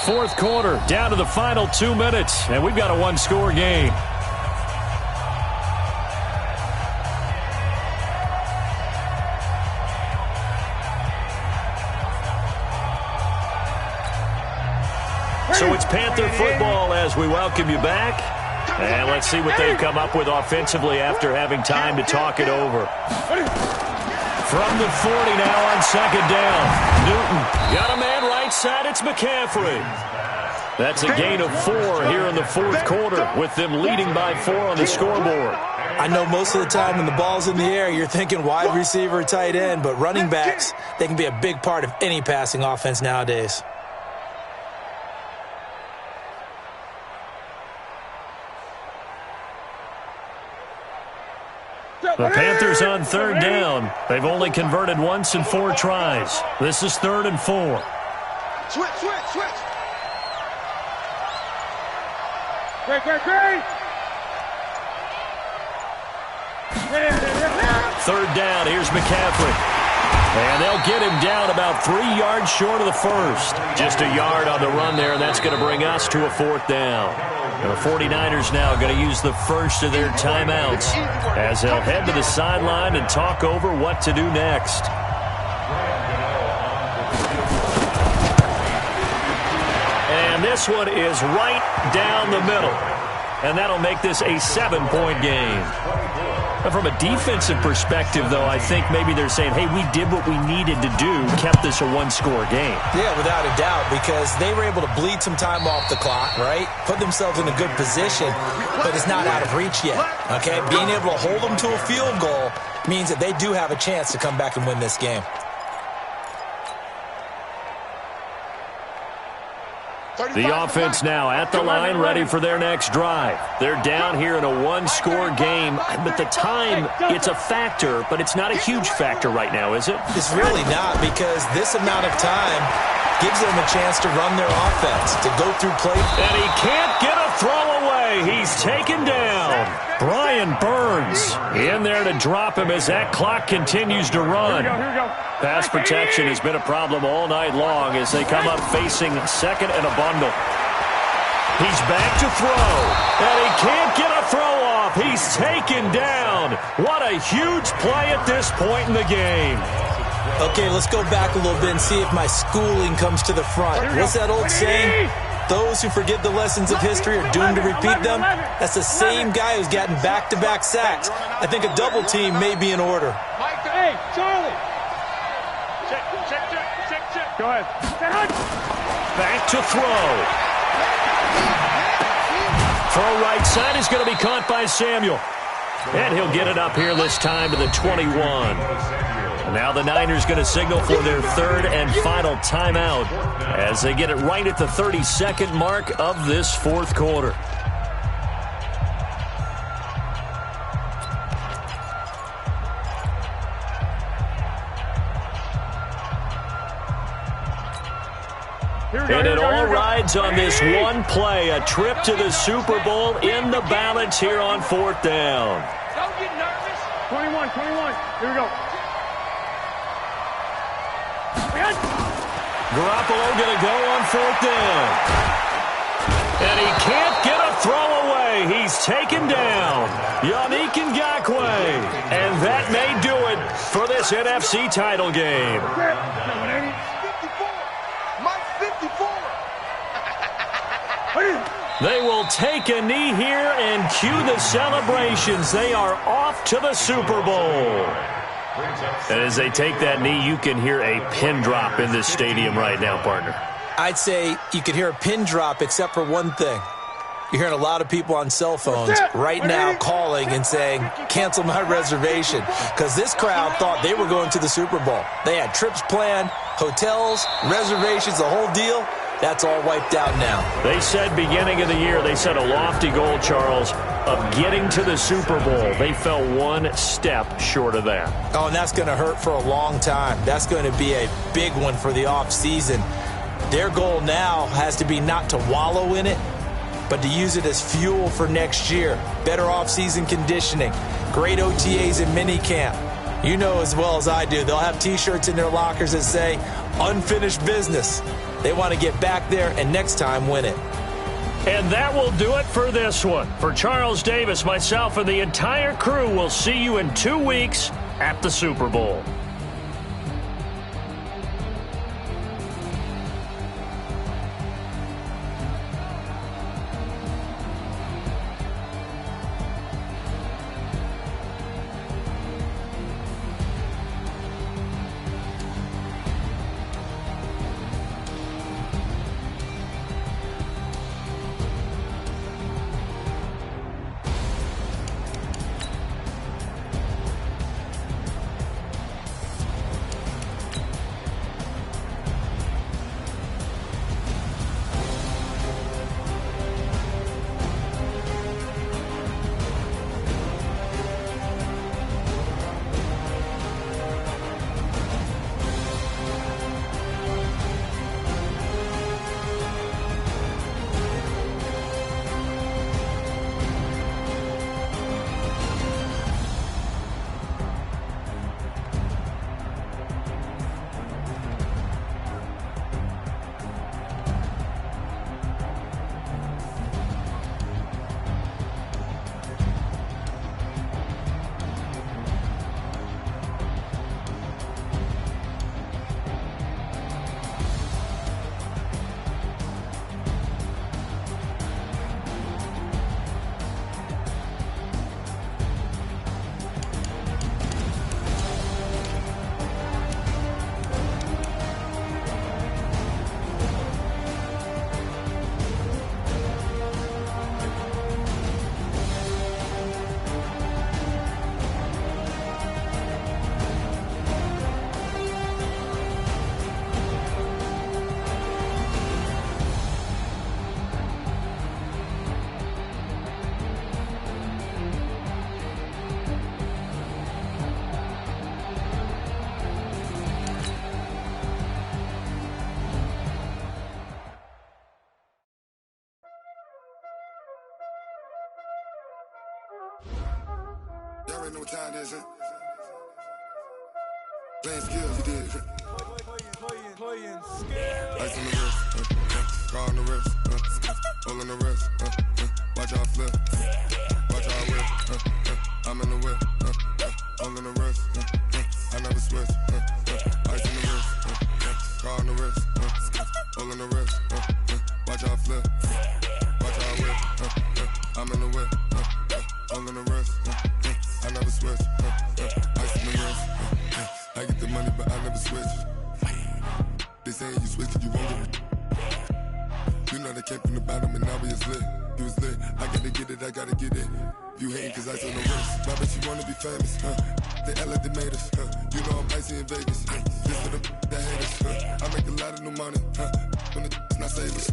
Fourth quarter, down to the final 2 minutes, and we've got a one-score game. So it's Panther football as we welcome you back. And let's see what they've come up with offensively after having time to talk it over. From the 40 now on second down. Newton got a man right side. It's McCaffrey. That's a gain of 4 here in the fourth quarter with them leading by 4 on the scoreboard. I know most of the time when the ball's in the air, you're thinking wide receiver, tight end, but running backs, they can be a big part of any passing offense nowadays. The Panthers on third down. They've only converted once in 4 tries. This is 3rd and 4. Switch. Great. Third down, here's McCaffrey. And they'll get him down about 3 yards short of the first. Just a yard on the run there, and that's going to bring us to a 4th down. The 49ers now going to use the first of their timeouts as they'll head to the sideline and talk over what to do next. And this one is right down the middle. And that'll make this a 7-point game. From a defensive perspective, though, I think maybe they're saying, hey, we did what we needed to do, kept this a one-score game. Yeah, without a doubt, because they were able to bleed some time off the clock, right? Put themselves in a good position, but it's not out of reach yet, okay? Being able to hold them to a field goal means that they do have a chance to come back and win this game. The offense now at the line, ready for their next drive. They're down here in a one-score game, but the time, it's a factor, but it's not a huge factor right now, is it? It's really not, because this amount of time gives them a chance to run their offense, to go through play. And he can't get a throw away. He's taken down. Brian Burns in there to drop him as that clock continues to run. Here we go. Pass protection has been a problem all night long as they come up facing second and a bundle. He's back to throw, and he can't get a throw off. He's taken down. What a huge play at this point in the game. Okay, let's go back a little bit and see if my schooling comes to the front. What's that old saying? Those who forget the lessons of history are doomed to repeat them. That's the same guy who's gotten back-to-back sacks. I think a double team may be in order. Hey, Charlie. Check. Go ahead. Back to throw. Throw right side is going to be caught by Samuel. And he'll get it up here this time to the 21. Now the Niners going to signal for their third and final timeout as they get it right at the 32nd mark of this fourth quarter. And it all rides on this one play, a trip to the Super Bowl in the balance here on fourth down. Don't get nervous. 21. Here we go. Garoppolo going to go on fourth down. And he can't get a throw away. He he's taken down. Yannick Ngakoue. And that may do it for this NFC title game. 54. Mike 54. They will take a knee here and cue the celebrations. They are off to the Super Bowl. And as they take that knee, you can hear a pin drop in this stadium right now, partner. I'd say you could hear a pin drop except for one thing. You're hearing a lot of people on cell phones right now calling and saying, cancel my reservation, because this crowd thought they were going to the Super Bowl. They had trips planned, hotels, reservations, the whole deal. That's all wiped out now. They said beginning of the year, they set a lofty goal, Charles, of getting to the Super Bowl. They fell one step short of that. Oh, and that's going to hurt for a long time. That's going to be a big one for the offseason. Their goal now has to be not to wallow in it, but to use it as fuel for next year. Better offseason conditioning, great OTAs and minicamp. You know as well as I do, they'll have T-shirts in their lockers that say, unfinished business. They want to get back there and next time win it. And that will do it for this one. For Charles Davis, myself, and the entire crew, we'll see you in 2 weeks at the Super Bowl. Y'all already know what time it is, huh? Playing skills, you did. Playing skills. Ice on the wrist, car on the wrist, hole on the wrist, watch out flip, watch out whip, I'm in the whip, hole in the wrist, I never switch, ice on the wrist, car on the wrist, hole in the wrist, watch out flip, watch out whip, I'm in the whip, hole in the wrist, I never switch, ice on the wrist, I get the money but I never switch. They saying you switch it, you won't get it. You know they came from the bottom and now we is lit. You was lit, I gotta get it, I gotta get it. You hating cause ice on the wrist. My bitch, you wanna be famous, They act like they made us, You know I'm icy in Vegas, Just for the that hate us, I make a lot of new money, When it's not savers,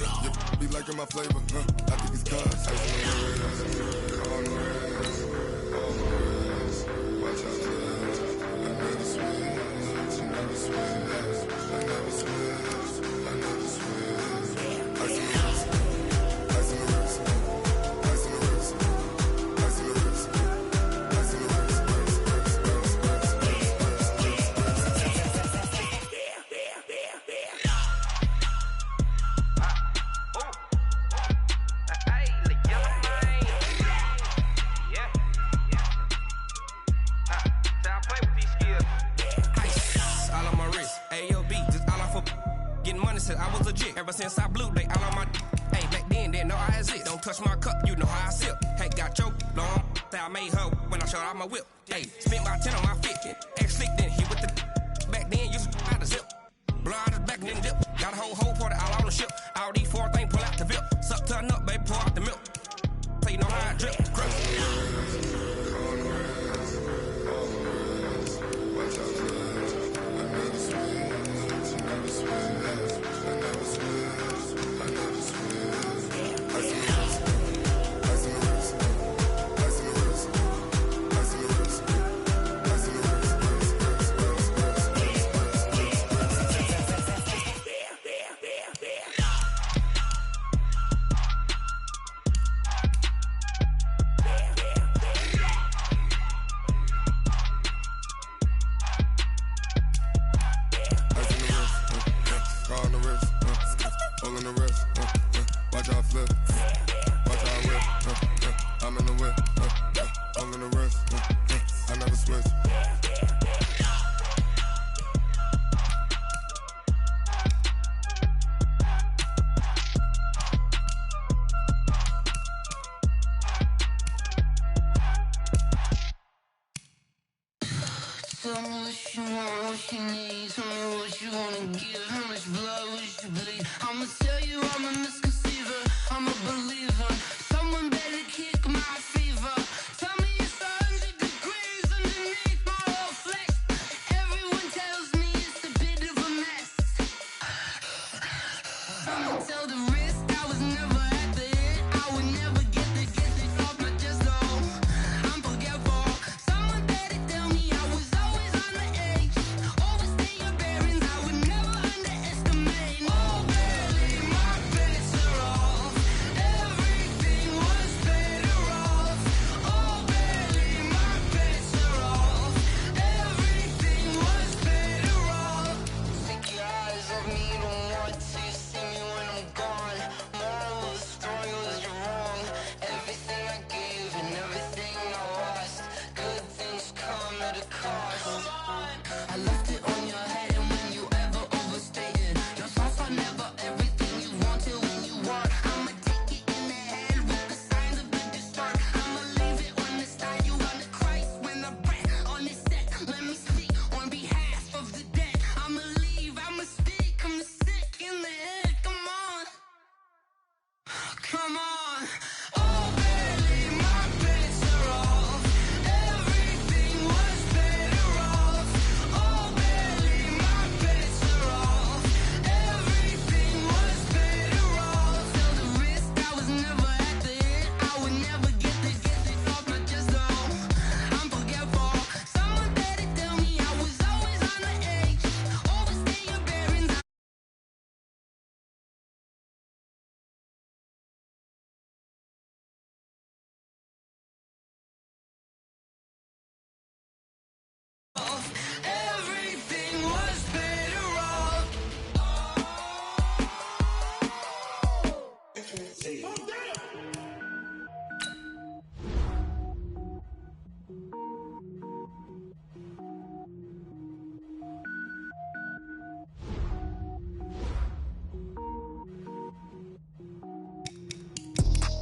be liking my flavor, I think it's cause ice on the wrist, on the wrist, on the wrist. Watch out, I never switch, I never switch, I never switch, I never switch. Ice on the wrist, ice on the wrist, ice on the wrist, ice on the wrist, ice on the wrist, said I was legit. Ever since I blew, they all on my hey, back then, didn't know I exist. Don't touch my cup, you know how I sip. Hey, got your long, that I made her when I showed out my whip. Hey, spent my 10 on my 50. Ex-slick, then hit with the back then, used to out the zip. Blow out the back, then dip. Got a whole party all on the ship. All these 4 things, pull out the VIP. Suck to a nut, baby, pour out the milk. So you know how I drip. Crush.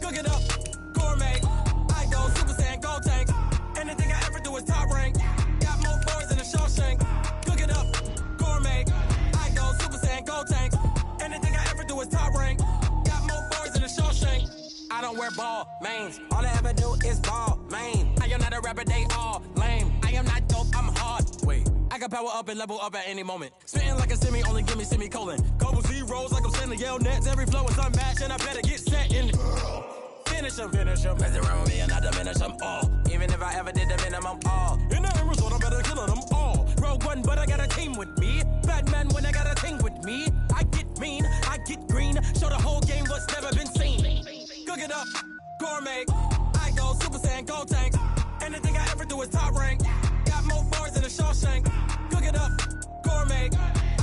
Cook it up, gourmet. I go Super Saiyan, gold tank. Anything I ever do is top rank. Got more boys in the Shawshank. Cook it up, gourmet. I go Super Saiyan, gold tank. Anything I ever do is top rank. Got more boys in the Shawshank. I don't wear ball mains. All I ever do is ball main. I am not a rapper, they all lame. I am not dope, I'm hard. Wait, I can power up and level up at any moment. Spitting like a semi, only give me semicolon. Couple zeros like I'm sending yell nets. Every flow is unmatched and I better get set in. Finish him. Mess around with me and I diminish them all. Even if I ever did the minimum all. In the end result, I'm better killing them all. Rogue One, but I got a team with me. Batman when I got a team with me. I get mean, I get green. Show the whole game what's never been seen. Cook it up, gourmet. I go Super Saiyan, gold tank. Anything I ever do is top rank. Got more bars than a Shawshank. Cook it up, gourmet.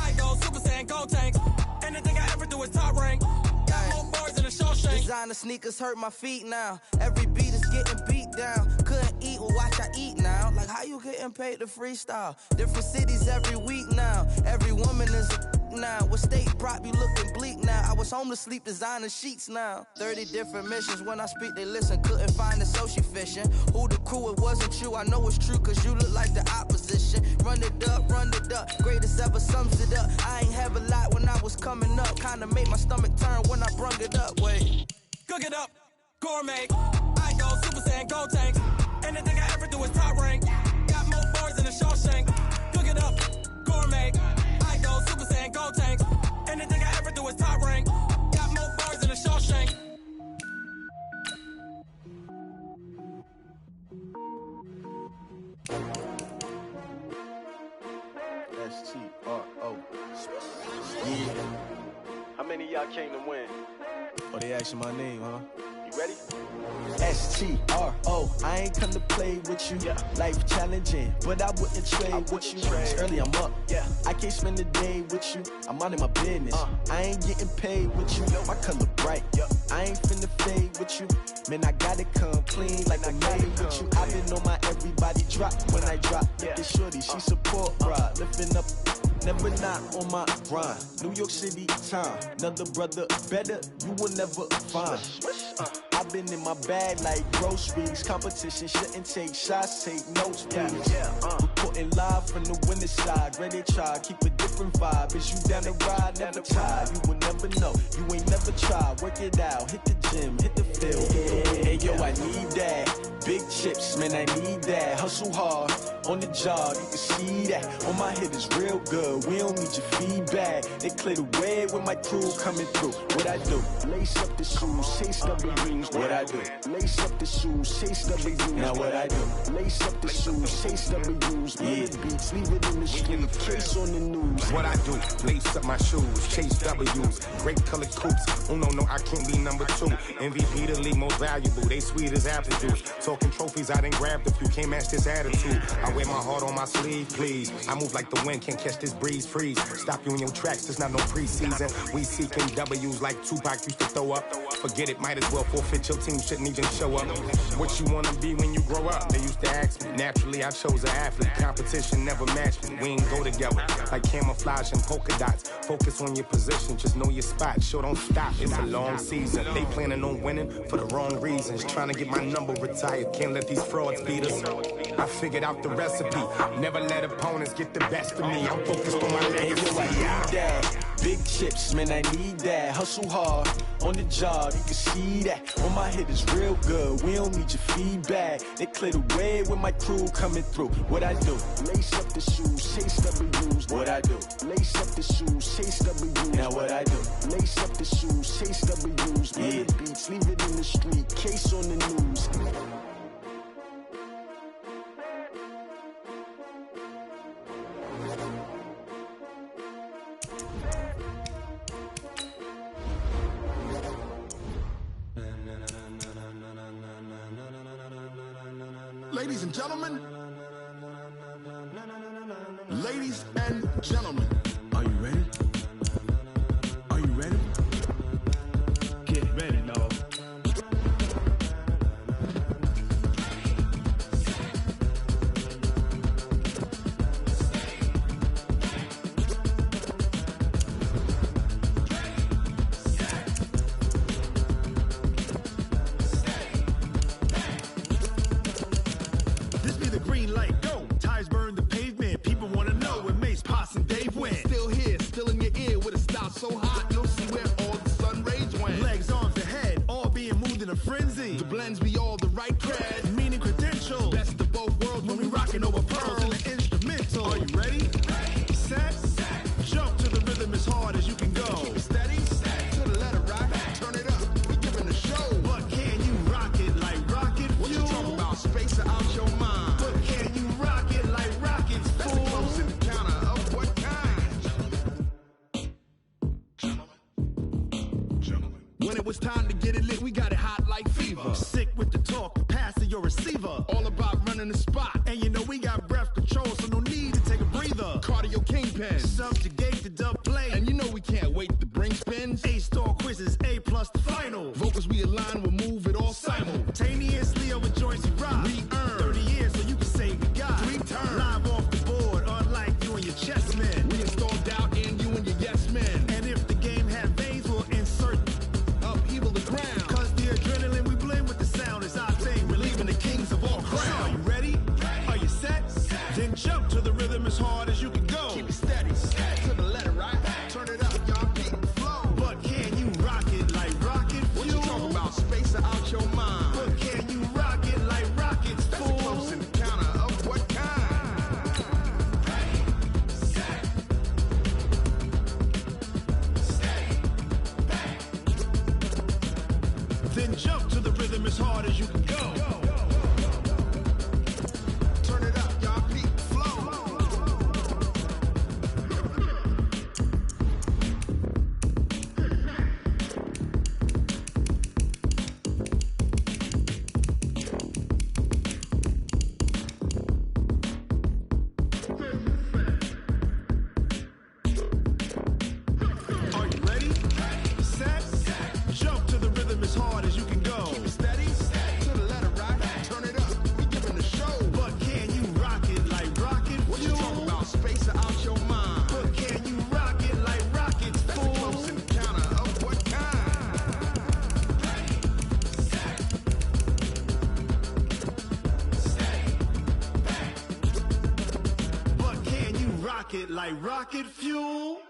I go Super Saiyan, gold tank. Anything I ever do is top rank. Got more bars than a Shawshank. Designer sneakers hurt my feet now. Every beat is getting beat down. Couldn't eat, well watch I eat now. Like how you getting paid to freestyle? Different cities every week now. Every woman is a now. With state prop, you looking bleak now. I was home to sleep, designing sheets now. 30 different missions. When I speak, they listen. Couldn't find the social fishing. Who the crew, it wasn't you. I know it's true, cause you look like the opposition. Run it up, greatest ever sums it up. I ain't have a lot when I was coming up. Kinda made my stomach turn when I brung it up. Wait. Cook it up, gourmet. I go Super Saiyan, go tank. Anything I ever do is top rank. Got more boys in the Shawshank. Cook it up, gourmet. I go Super Saiyan, go tank. Anything I ever do is top rank. Got more boys in the Shawshank. S-T-R-O. Yeah. How many of y'all came to win? Oh, they asking my name, huh? You ready? S-T-R-O. I ain't come to play with you. Yeah. Life challenging, but I wouldn't trade with you. It's early, I'm up. Yeah. I can't spend the day with you. I'm minding my business. I ain't getting paid with you. My color bright. Yeah. I ain't finna fade with you. Man, I gotta come clean like I made with you. I've been on my everybody drop when I drop. Look at shorty, she support ride. Lifting up, never not on my grind. New York City time. Another brother better, you will never find. I've been in my bag like groceries. Competition shouldn't take shots, take notes, please. Reporting live from the winning side. Ready to try, keep a different vibe. Is you down the ride, never tired. You will never know, you ain't never tried. Work it out, hit the gym, hit the field. Hey yo, I need that. Big chips, man, I need that. Hustle hard, on the job, you can see that. On my head is real good, we don't need your feedback. They clear the way with my crew coming through. What I do? Lace up the shoes, chase W's. What I do? Lace up the shoes, chase W's. Now what I do? Lace up the shoes, chase W's. Yeah. Beats, leave it in the street, case on the news. What I do? Lace up my shoes, chase W's. Great colored coops. Oh no, I can't be number 2. MVP the league most valuable. They sweet as apple juice. Talking trophies, I didn't grab the few. Can't match this attitude. I wear my heart on my sleeve, please. I move like the wind, can't catch this breeze, freeze. Stop you in your tracks, there's not no preseason. We seeking W's like Tupac used to throw up. Forget it, might as well forfeit, your team shouldn't even show up. What you wanna be when you grow up? They used to ask me. Naturally, I chose an athlete. Competition never matched me. We ain't go together like camouflage and polka dots. Focus on your position, just know your spot. Sure, don't stop, it's a long season. They planning on winning for the wrong reasons. Trying to get my number retired, can't let these frauds beat us. I figured out the recipe. Never let opponents get the best of me. I'm focused on my legacy. I need that. Big chips, man, I need that. Hustle hard, on the job, you can see that. On my head is real good, we don't need your feedback. They clear the way with my crew coming through. What I do? Lace up the shoes, chase W's. What I do? Lace up the shoes, chase W's. Now what I do? Lace up the shoes, chase W's. Yeah. Beats, leave it in the street, case on the news. Ladies and gentlemen, ladies and gentlemen, are you ready? Are you ready? Get ready, dog. So hot, you'll see where all the sun rays went. Legs, arms, the head, all being moved in a frenzy. The blends be all the right cred, meaning credential. Best of both worlds when we rockin' over pearls in the instrumental. Are you ready? Set, jump to the rhythm as hard as you can go. Keep it steady, to the letter rock, turn it up, we giving a show. But can you rock it like rocket fuel? What you talking about, space or out your mind? But can you rock it like rockets, fool? That's a close encounter of what kind? When it was time to get it lit, we got it hot like fever. Sick with the talk, passing your receiver. All about running the spot. And you know we got breath control, so no need to take a breather. Cardio kingpin, subjugate the dub play. And you know we can't wait to bring spins. A-star quizzes, A+ the final. Vocals we align, we'll move it all simultaneously over joints we rock. We earn 30 years, so you can say we got 3 turns. Live off the board, unlike you and your chess men. We installed doubt in you and your yes men. Jump to the rhythm as hard as you can go. Turn it up, y'all. Peak flow. Are you ready? Set. Jump to the rhythm as hard as you can go. Keep it steady. To the letter, right? Turn it up. We giving the show. But can you rock it like rocket fuel? What you talking about? Space or out your mind? But can you rock it like rockets, fool? That's a close encounter of what kind? Ready, set, but can you rock it like rocket fuel?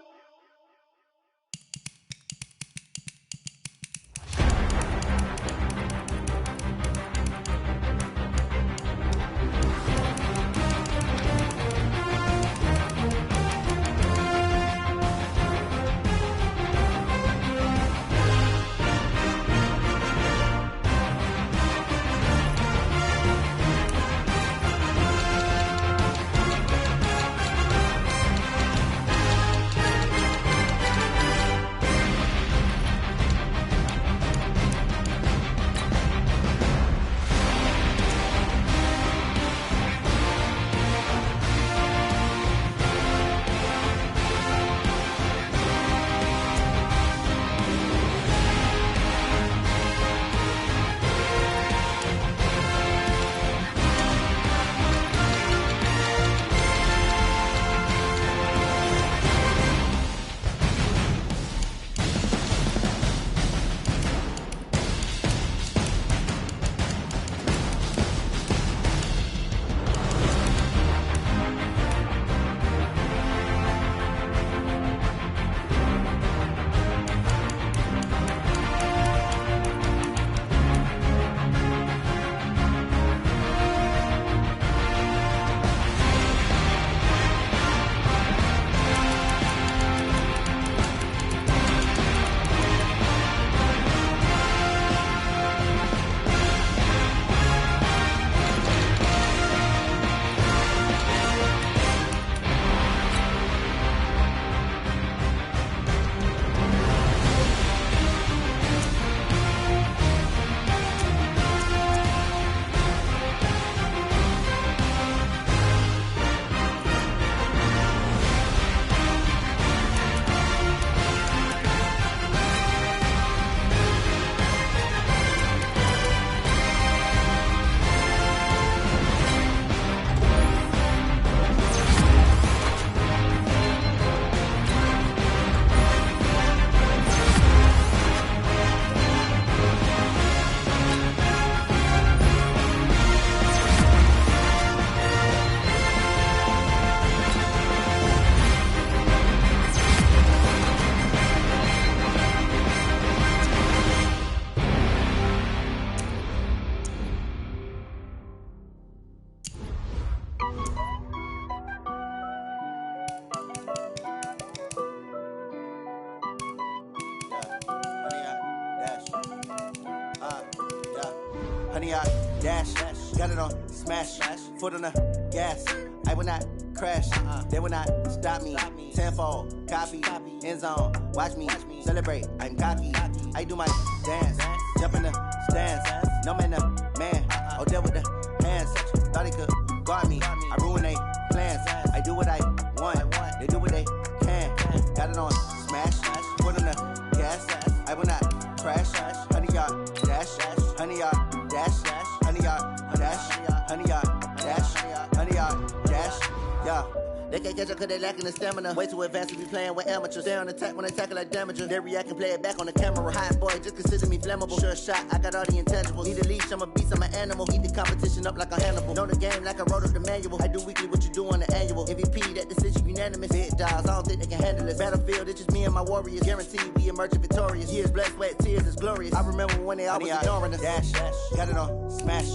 Honey, I dash, got it on smash, foot on the gas. I will not crash, they will not stop me. Tenfold, copy, end zone, watch me celebrate. I'm cocky, I do my dance, jump in the stands. No man, the man, oh, deal with the hands. Thought he could guard me, I ruin they plans. I do what I want, they do what they can. Got it on smash, foot on the gas. I will not crash, honey, y'all dash, honey, y'all dash, honey, y'all dash, honey, y'all dash, honey, y'all dash, yeah. They can't catch up cause they lacking the stamina. Way too advanced to be playing with amateurs. Stay on attack when I tackle like damager. They react and play it back on the camera. Hot boy, just consider me flammable. Sure shot, I got all the intangibles. Need a leash, I'm a beast, I'm an animal. Eat the competition up like a Hannibal. Know the game like I wrote up the manual. I do weekly what you do on the annual. MVP, that decision unanimous. Big dogs, I don't think they can handle this. Battlefield, it's just me and my warriors. Guaranteed we emerge victorious. Years, blood, sweat, tears, it's glorious. I remember when they always ignoring us. Dash, got it on smash,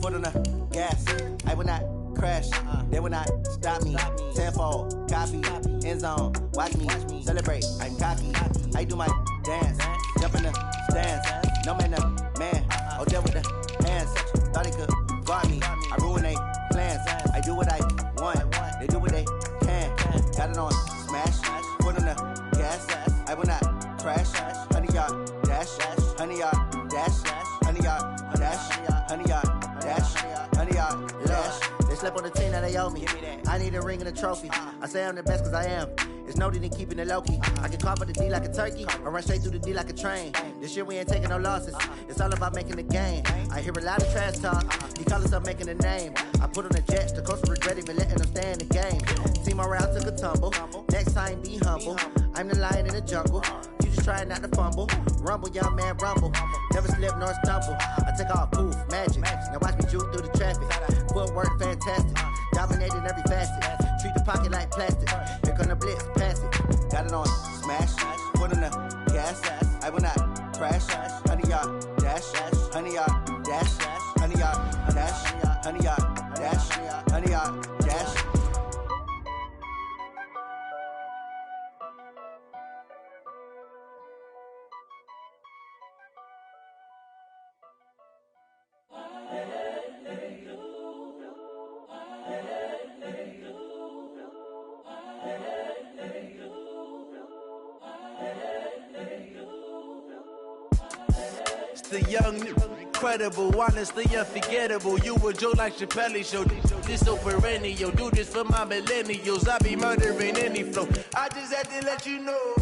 foot on the gas. I will not crash, they will not stop me. Tenfold, copy, end zone, watch me celebrate. I'm cocky, I do my dance, jump in the stands. No man, the man, Oh, there with the hands. Thought they could guard me. I ruin they plans. I do what I want. They do what they can. Got it on smash. Put on the gas. I will not crash. 100 yard dash. 100 yard dash. 100 yard dash. 100 yard dash. 100 yard dash. They slept on the team that they owe me. I need a ring and a trophy. I say I'm the best cause I am. It's noted in keeping it low-key. I can carve up the D like a turkey or run straight through the D like a train. This year we ain't taking no losses. It's all about making the game. I hear a lot of trash talk. He call us up making a name. I put on the jets. The coach will regret even letting them stay in the game. Team morale took a tumble. Next time be humble. I'm the lion in the jungle. You just trying not to fumble. Rumble, young man, rumble. Never slip nor stumble. I take off, poof, magic. Now watch me juke through the traffic. Footwork fantastic. Dominating every facet. Treat the pocket like plastic. Here come the blitz, pass it. Got it on smash. Put on the gas. I will not crash. 100 yard dash. 100 yard dash. 100 yard dash. 100 yard dash. 100 yard dash. The young, incredible, honestly unforgettable. You a Joe like Chappelle show. This so perennial. Do this for my millennials. I be murdering any flow. I just had to let you know.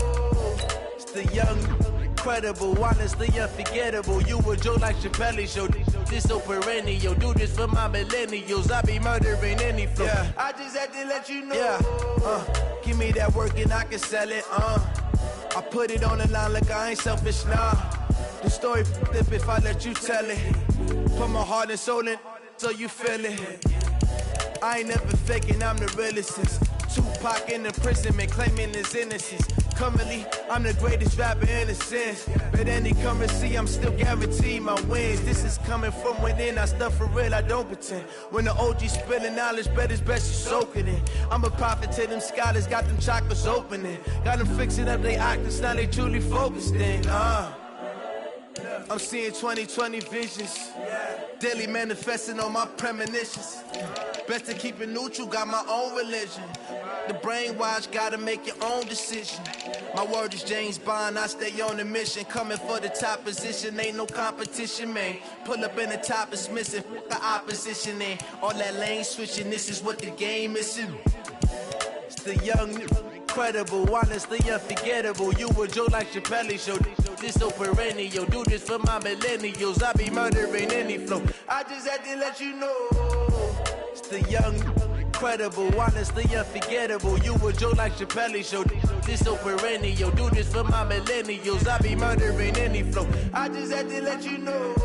It's the young, incredible, honestly unforgettable. You a Joe like Chappelle show. This so perennial. Do this for my millennials. I be murdering any flow. Yeah. I just had to let you know. Yeah. Give me that work and I can sell it. I put it on the line like I ain't selfish, nah. The story flip if I let you tell it. Put my heart and soul in so you feel it. I ain't never faking, I'm the realest. Tupac in the imprisonment, claiming his innocence. Currently, I'm the greatest rapper in a sense. But any currency, I'm still guaranteed my wins. This is coming from within, I stuff for real, I don't pretend. When the OG spilling knowledge, bet it's best you soak it in. I'm a prophet to them scholars, got them chakras opening. Got them fixing up they octaves, now they truly focused in. I'm seeing 2020 visions. Daily manifesting on my premonitions. Best to keep it neutral, got my own religion. The brainwash, gotta make your own decision. My word is James Bond, I stay on the mission. Coming for the top position, ain't no competition, man. Pull up in the top, it's missing, the opposition ain't. All that lane switching, this is what the game is. It's the young, incredible, honestly unforgettable. You a Joe like Chappelle show. This so perennial. Do this for my millennials. I be murdering any flow. I just had to let you know. It's the young, incredible, honestly unforgettable. You a Joe like Chappelle show. This so perennial. Do this for my millennials. I be murdering any flow. I just had to let you know.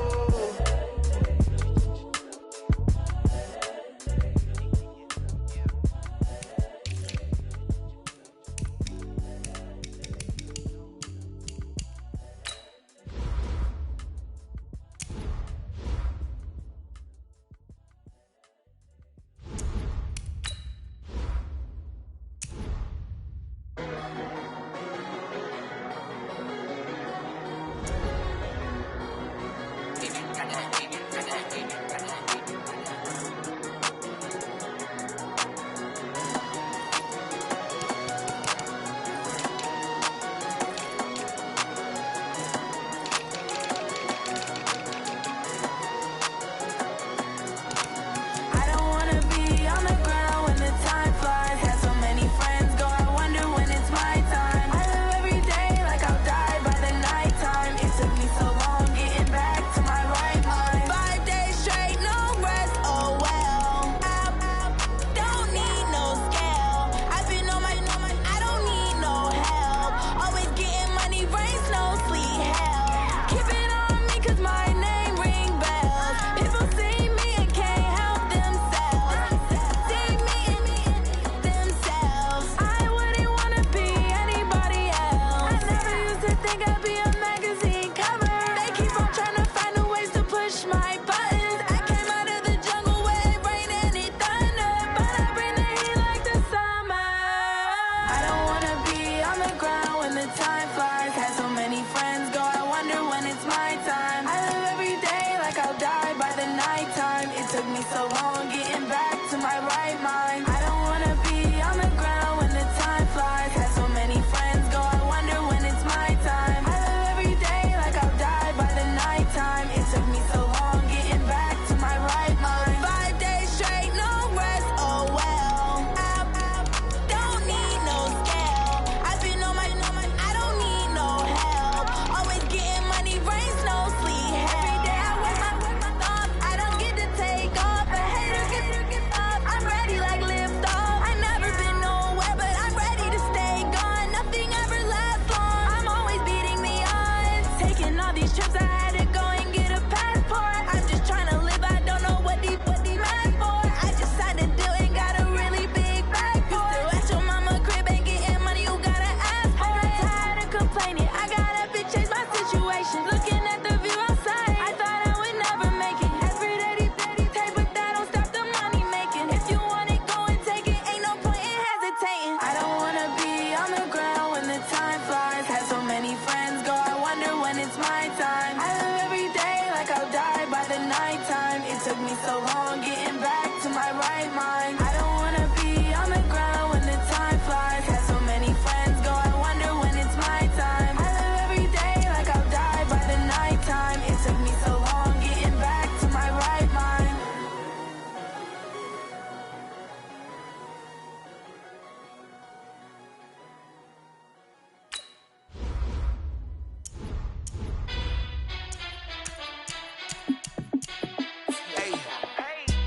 right mind. I don't wanna be on the ground when the time flies. Had so many friends go, I wonder when it's my time. I live every day like I'll die by the nighttime. It took me so long getting back to my right mind.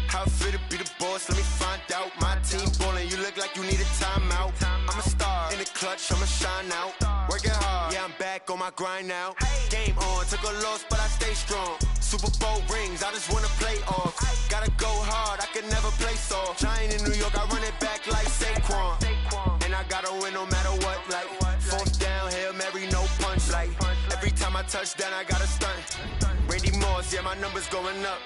How fit to be the boss? Let me find out. My team ballin', you look like you need a timeout. I'm a star in the clutch, I'ma shine out. Working hard, yeah, I'm back on my grind now. Game on, took a loss, but I stay strong. Super Bowl rings, I just wanna play off. Gotta go hard, I can never play soft. Giant in New York, I run it back like Saquon. And I gotta win no matter what, like fourth down, Hail Mary, no punch. Like every time I touch down, I gotta stunt. Randy Moss, yeah, my numbers going up.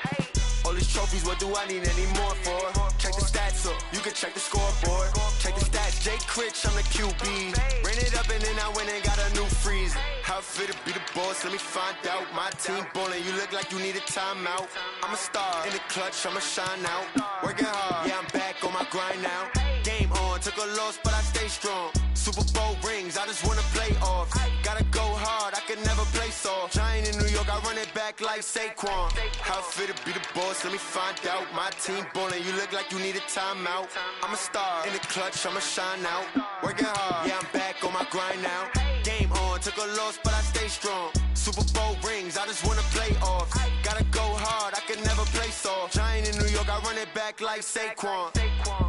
All these trophies, what do I need any more for? Check the stats up, you can check the scoreboard. Check the stats, Jay Critch, I'm the QB. Ran it up and then I went and got a new freeze. How fit to be the boss, let me find out. My team ballin', you look like you need a timeout. I'm a star in the clutch, I'ma shine out. Working hard, yeah, I'm back on my grind now. Game on, took a loss, but I stay strong. Super Bowl rings, I just wanna play off. Gotta go hard, I can never play soft. Giant in New York, I run it back like Saquon. How fit to be the boss, let me find out. My team ballin', you look like you need a timeout. I'm a star in the clutch, I'ma shine out. Working hard, yeah, I'm back on my grind now. Game on, took a loss, but I stay strong. Super Bowl rings, I just wanna play off. Gotta go hard, I can never play soft. Giant in New York, I run it back like Saquon.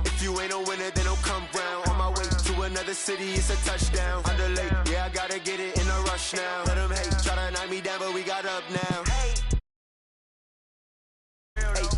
If you ain't a winner, then don't come round. On my way to another city, it's a touchdown. Underlay, yeah, I gotta get it in a rush now. Let them hate, try to knock me down, but we got up now. Hey,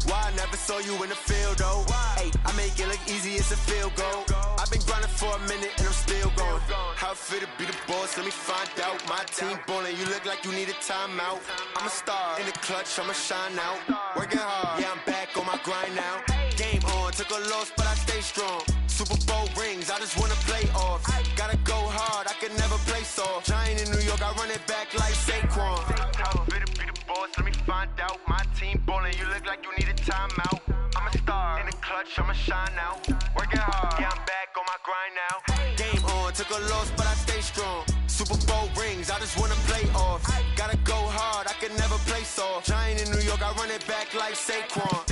why I never saw you in the field, though? Hey, I make it look easy, it's a field goal. I've been grinding for a minute and I'm still going. How fit to be the boss, let me find out. My team ballin', you look like you need a timeout. I'm a star in the clutch, I'ma shine out. Working hard, yeah, I'm back on my grind now. Game on, took a loss, but I stay strong. Super Bowl rings, I just wanna play off. Gotta go hard, I can never play soft. Giant in New York, I run it back like Saquon. How fit to be the boss, let me find out. My team ballin', you look like you need a timeout. I'm a star in the clutch, I'ma shine out. Working hard, yeah, I'm back on my grind now. Game on, took a loss, but I stay strong. Super Bowl rings, I just wanna play off. Gotta go hard, I can never play soft. Giant in New York, I run it back like Saquon.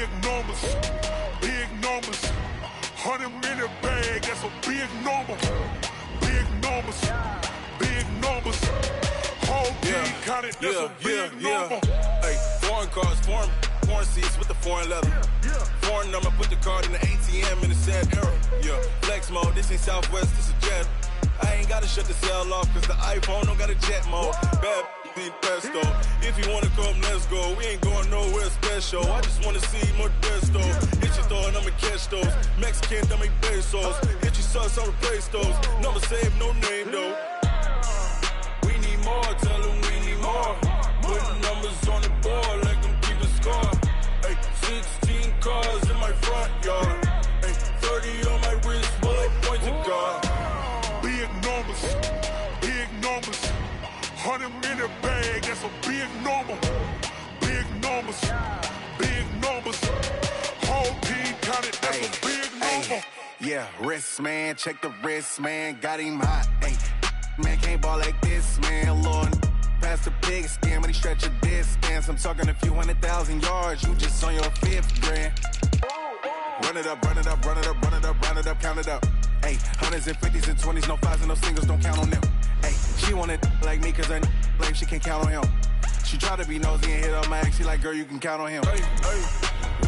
Big numbers, big numbers. 100-minute bag, that's a big number. Big numbers, big numbers. Whole team counted, that's a big number. Hey, foreign cars, foreign seats with the foreign leather. Foreign number, put the card in the ATM in the sad era. Yeah, flex mode, this ain't Southwest, this is jet. I ain't gotta shut the cell off, cause the iPhone don't got a jet mode. Bad need pesto. If you wanna come, let's go. We ain't going nowhere special. I just wanna see more desto. Hit your throw and I'ma catch those. Mexican, that make pesos. Hit your sus, I'll replace those. Number saved, no name though. We need more, tell them we need more. Putting numbers on the board, like them keep the score. Hey, 16 cars in my front yard. Hey, 30 on my wrist, bullet points of God. Big numbers, big numbers. 100-minute bag, that's a big number. Big numbers, big numbers. Whole team counted, that's a big number. Yeah, wrist man, check the wrist man, got him hot. Ay, man can't ball like this, man. Lord, past the pig skin when he stretch a distance. I'm talking a few 100,000 yards, you just on your 5th grand. Run it up, run it up, run it up, run it up, run it up, count it up. Hey, 100s and 50s and 20s, no 5s and no singles, don't count on them. Hey, she want it like me cause her blame, she can't count on him. She try to be nosy and hit up my ex, she like, girl, you can count on him. Hey,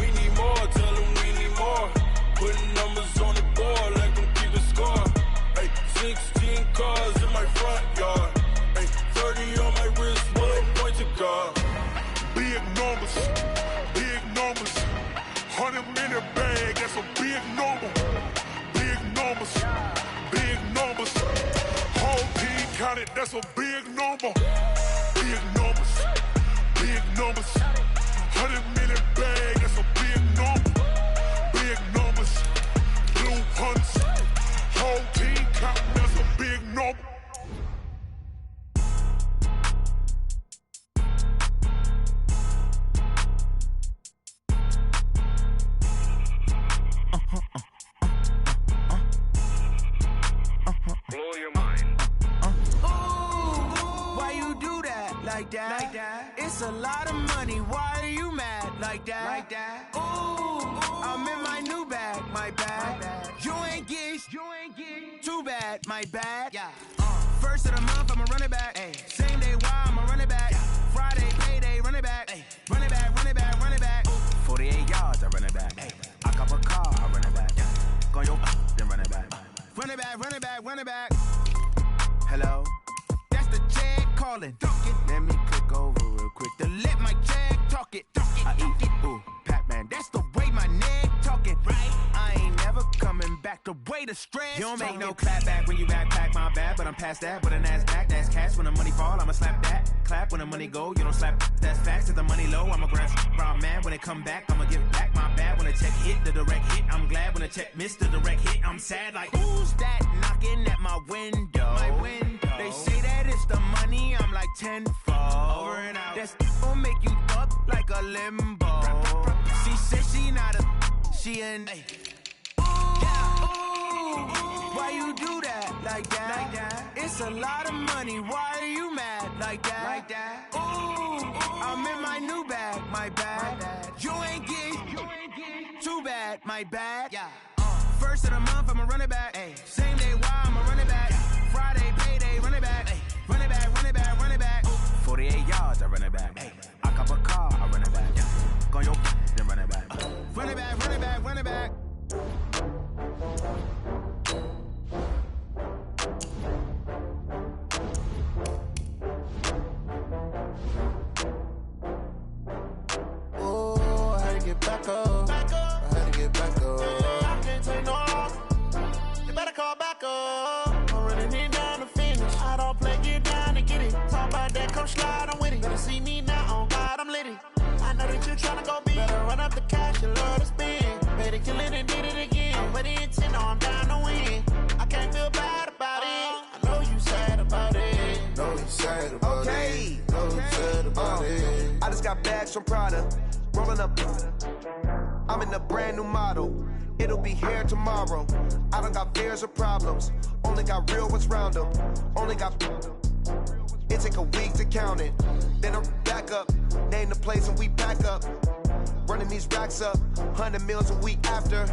we need more, tell them we need more. Putting numbers on the board, like them keep the score. Hey, 16 cars in my front yard. Hey, 30 on my wrist, bullet points of God. Big numbers, big numbers. 100-minute bag, that's a big number. Big numbers, big numbers. Whole team counted, that's a big number. Big numbers, big numbers. 100-minute bag, that's a big number. Big numbers, blue hunts. Whole team counting, that's a big number. Blow your mind. Why you do that? Like that? It's a lot of money. Why are you mad? Like that? Ooh, I'm in my new bag. My bad. You ain't get too bad. My bad. Yeah. First of the month, I'ma run it back. Ay. Same day, why I'ma run it back. Friday, payday, run it back. Ay. Run it back, run it back, run it back. 48 yards, I run it back. Ay. I cop a car, I run it back. Go your then run it back. Run it back, run it back, run it back. Hello? That's the check calling. Let me click over real quick to let my check talk it. I eat it, ooh, Pac-Man. That's the way my neck talking. Right? I ain't never coming back. The way the stress. You don't make no clap back when you backpack, my bad. But I'm past that. With an ass back, that's cash. When the money fall, I'ma slap that. Clap when the money go, you don't slap. That's facts. If the money low, I'ma grab brown man. When it come back, I'ma give back my bad. When the check hit, the direct hit. I'm glad when the check missed the direct hit. I'm sad like, who's that knocking at my window? My window. They say that it's the money, I'm like tenfold. Over and out. That's gon' make you up like a limbo. She said she not a, she an. Why you do that? Like that? It's a lot of money. Why are you mad? Like that? Ooh, I'm in my new bag. My bad. You ain't get too bad. My bad. Yeah. First of the month, I'ma run it back. Ay. Same day, why I'ma run it back. Friday, payday, run it back. Ay. Run it back, run it back, run it back. 48 yards, I run it back. Ay. I cop a car, I run it back. Go your then run it back. Run it back, run it back, run it back. Oh, I had to get back up. I had to get back up. I can't take no loss. You better call back up. I'm running it down to finish. I don't play, get down to get it. Talk about that, come slide, I'm with it. Better see me now, on God, I'm lit it. I know that you tryna go big. Better run up the cash, you love to spend. Better kill it and did it again. I'm with the intent, no, I'm down to win. I can't feel bad about it. I know you sad about it. Know you sad about it. Know you sad about it. I just got bags from Prada. Rolling up. I'm in a brand new model. It'll be here tomorrow. I don't got fears or problems. Only got real ones round them. Only got. It take a week to count it. Then I'm back up. Name the place and we pack up. running these racks up, 100 meals a week after.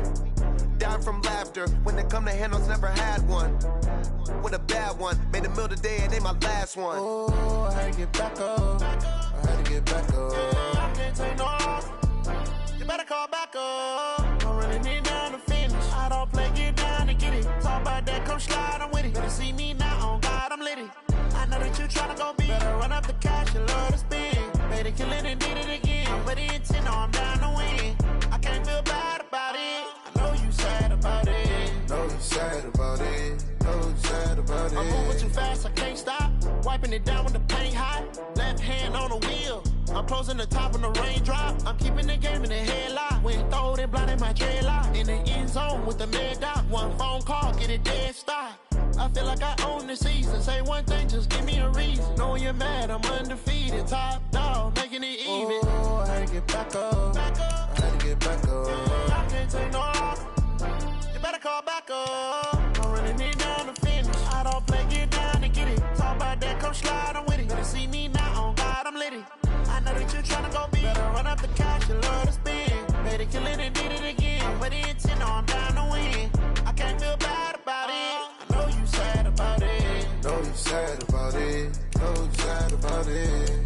Down from laughter, when they come to handles, never had one. With a bad one, made a meal today and ain't my last one. Oh, I had to get back up. I had to get back up. I can't take no off. You better call back up. I'm running it down to finish. I don't play, get down and get it. Talk about that, come slide, I'm with it. Better see me now, on God, I'm litty. I know that you tryna go be. Better run up the cash, you love to spend. Better kill it and did it again. I'm with the intent, no, I'm down to win. I can't feel bad about it. I know you sad about it. Know you sad about it. Know you sad about it. I'm moving too fast, I can't stop. Wiping it down when the paint hot. Left hand on the wheel. I'm closing the top when the raindrop. I'm keeping the game in the headlock. When throwed and blinded my dreadlock. In the end zone with the mad dot. One phone call, get it dead stop. I feel like I own the season. Say one thing, just give me a reason. Knowing you're mad, I'm undefeated. Top dog, making it even. Oh, I had to get back up. I had to get back up. I can't take no off. You better call back up. I'm running it down to finish. I don't play, get down and get it. Talk about that, come slide, I'm with it. Better see me now, on God, I'm litty. I know that you tryna go be. Better run up the cash, you love to spend. Better kill it and did it again. With the intent, no, I'm down to win. I can't feel bad about it. I know you sad about it. Know you sad about it. Know you sad about it.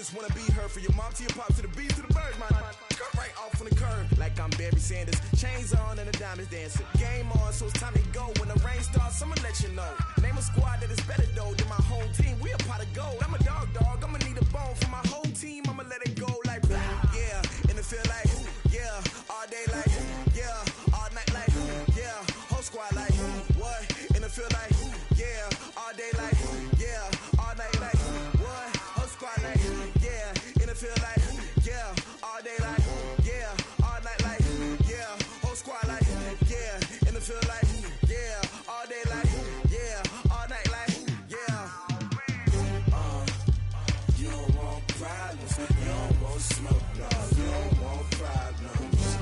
just wanna be heard. For your mom to your pop to the beat to the birds, my cut right off on the curve. Like I'm Barry Sanders, chains on and the diamonds dancing. Game on, so it's time to go. When the rain starts, I'ma let you know. Name a squad that is better though than my whole team. We a pot of gold. I'm a dog, I'ma need a bone for my whole team. I'ma let it go like blah. Yeah, and it feel like yeah, all day like yeah, all night like yeah, whole squad like what? And it feel like yeah, all day like yeah, all night like what? Whole squad like yeah, and it feel like yeah, all day like yeah, all night like yeah, whole squad like yeah, and it feel like yeah, all day like yeah, all night like yeah. You don't want problems, you don't want smoke, no, you don't want problems.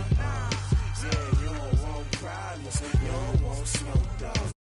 Yeah, you don't want problems, you don't want smoke, dog.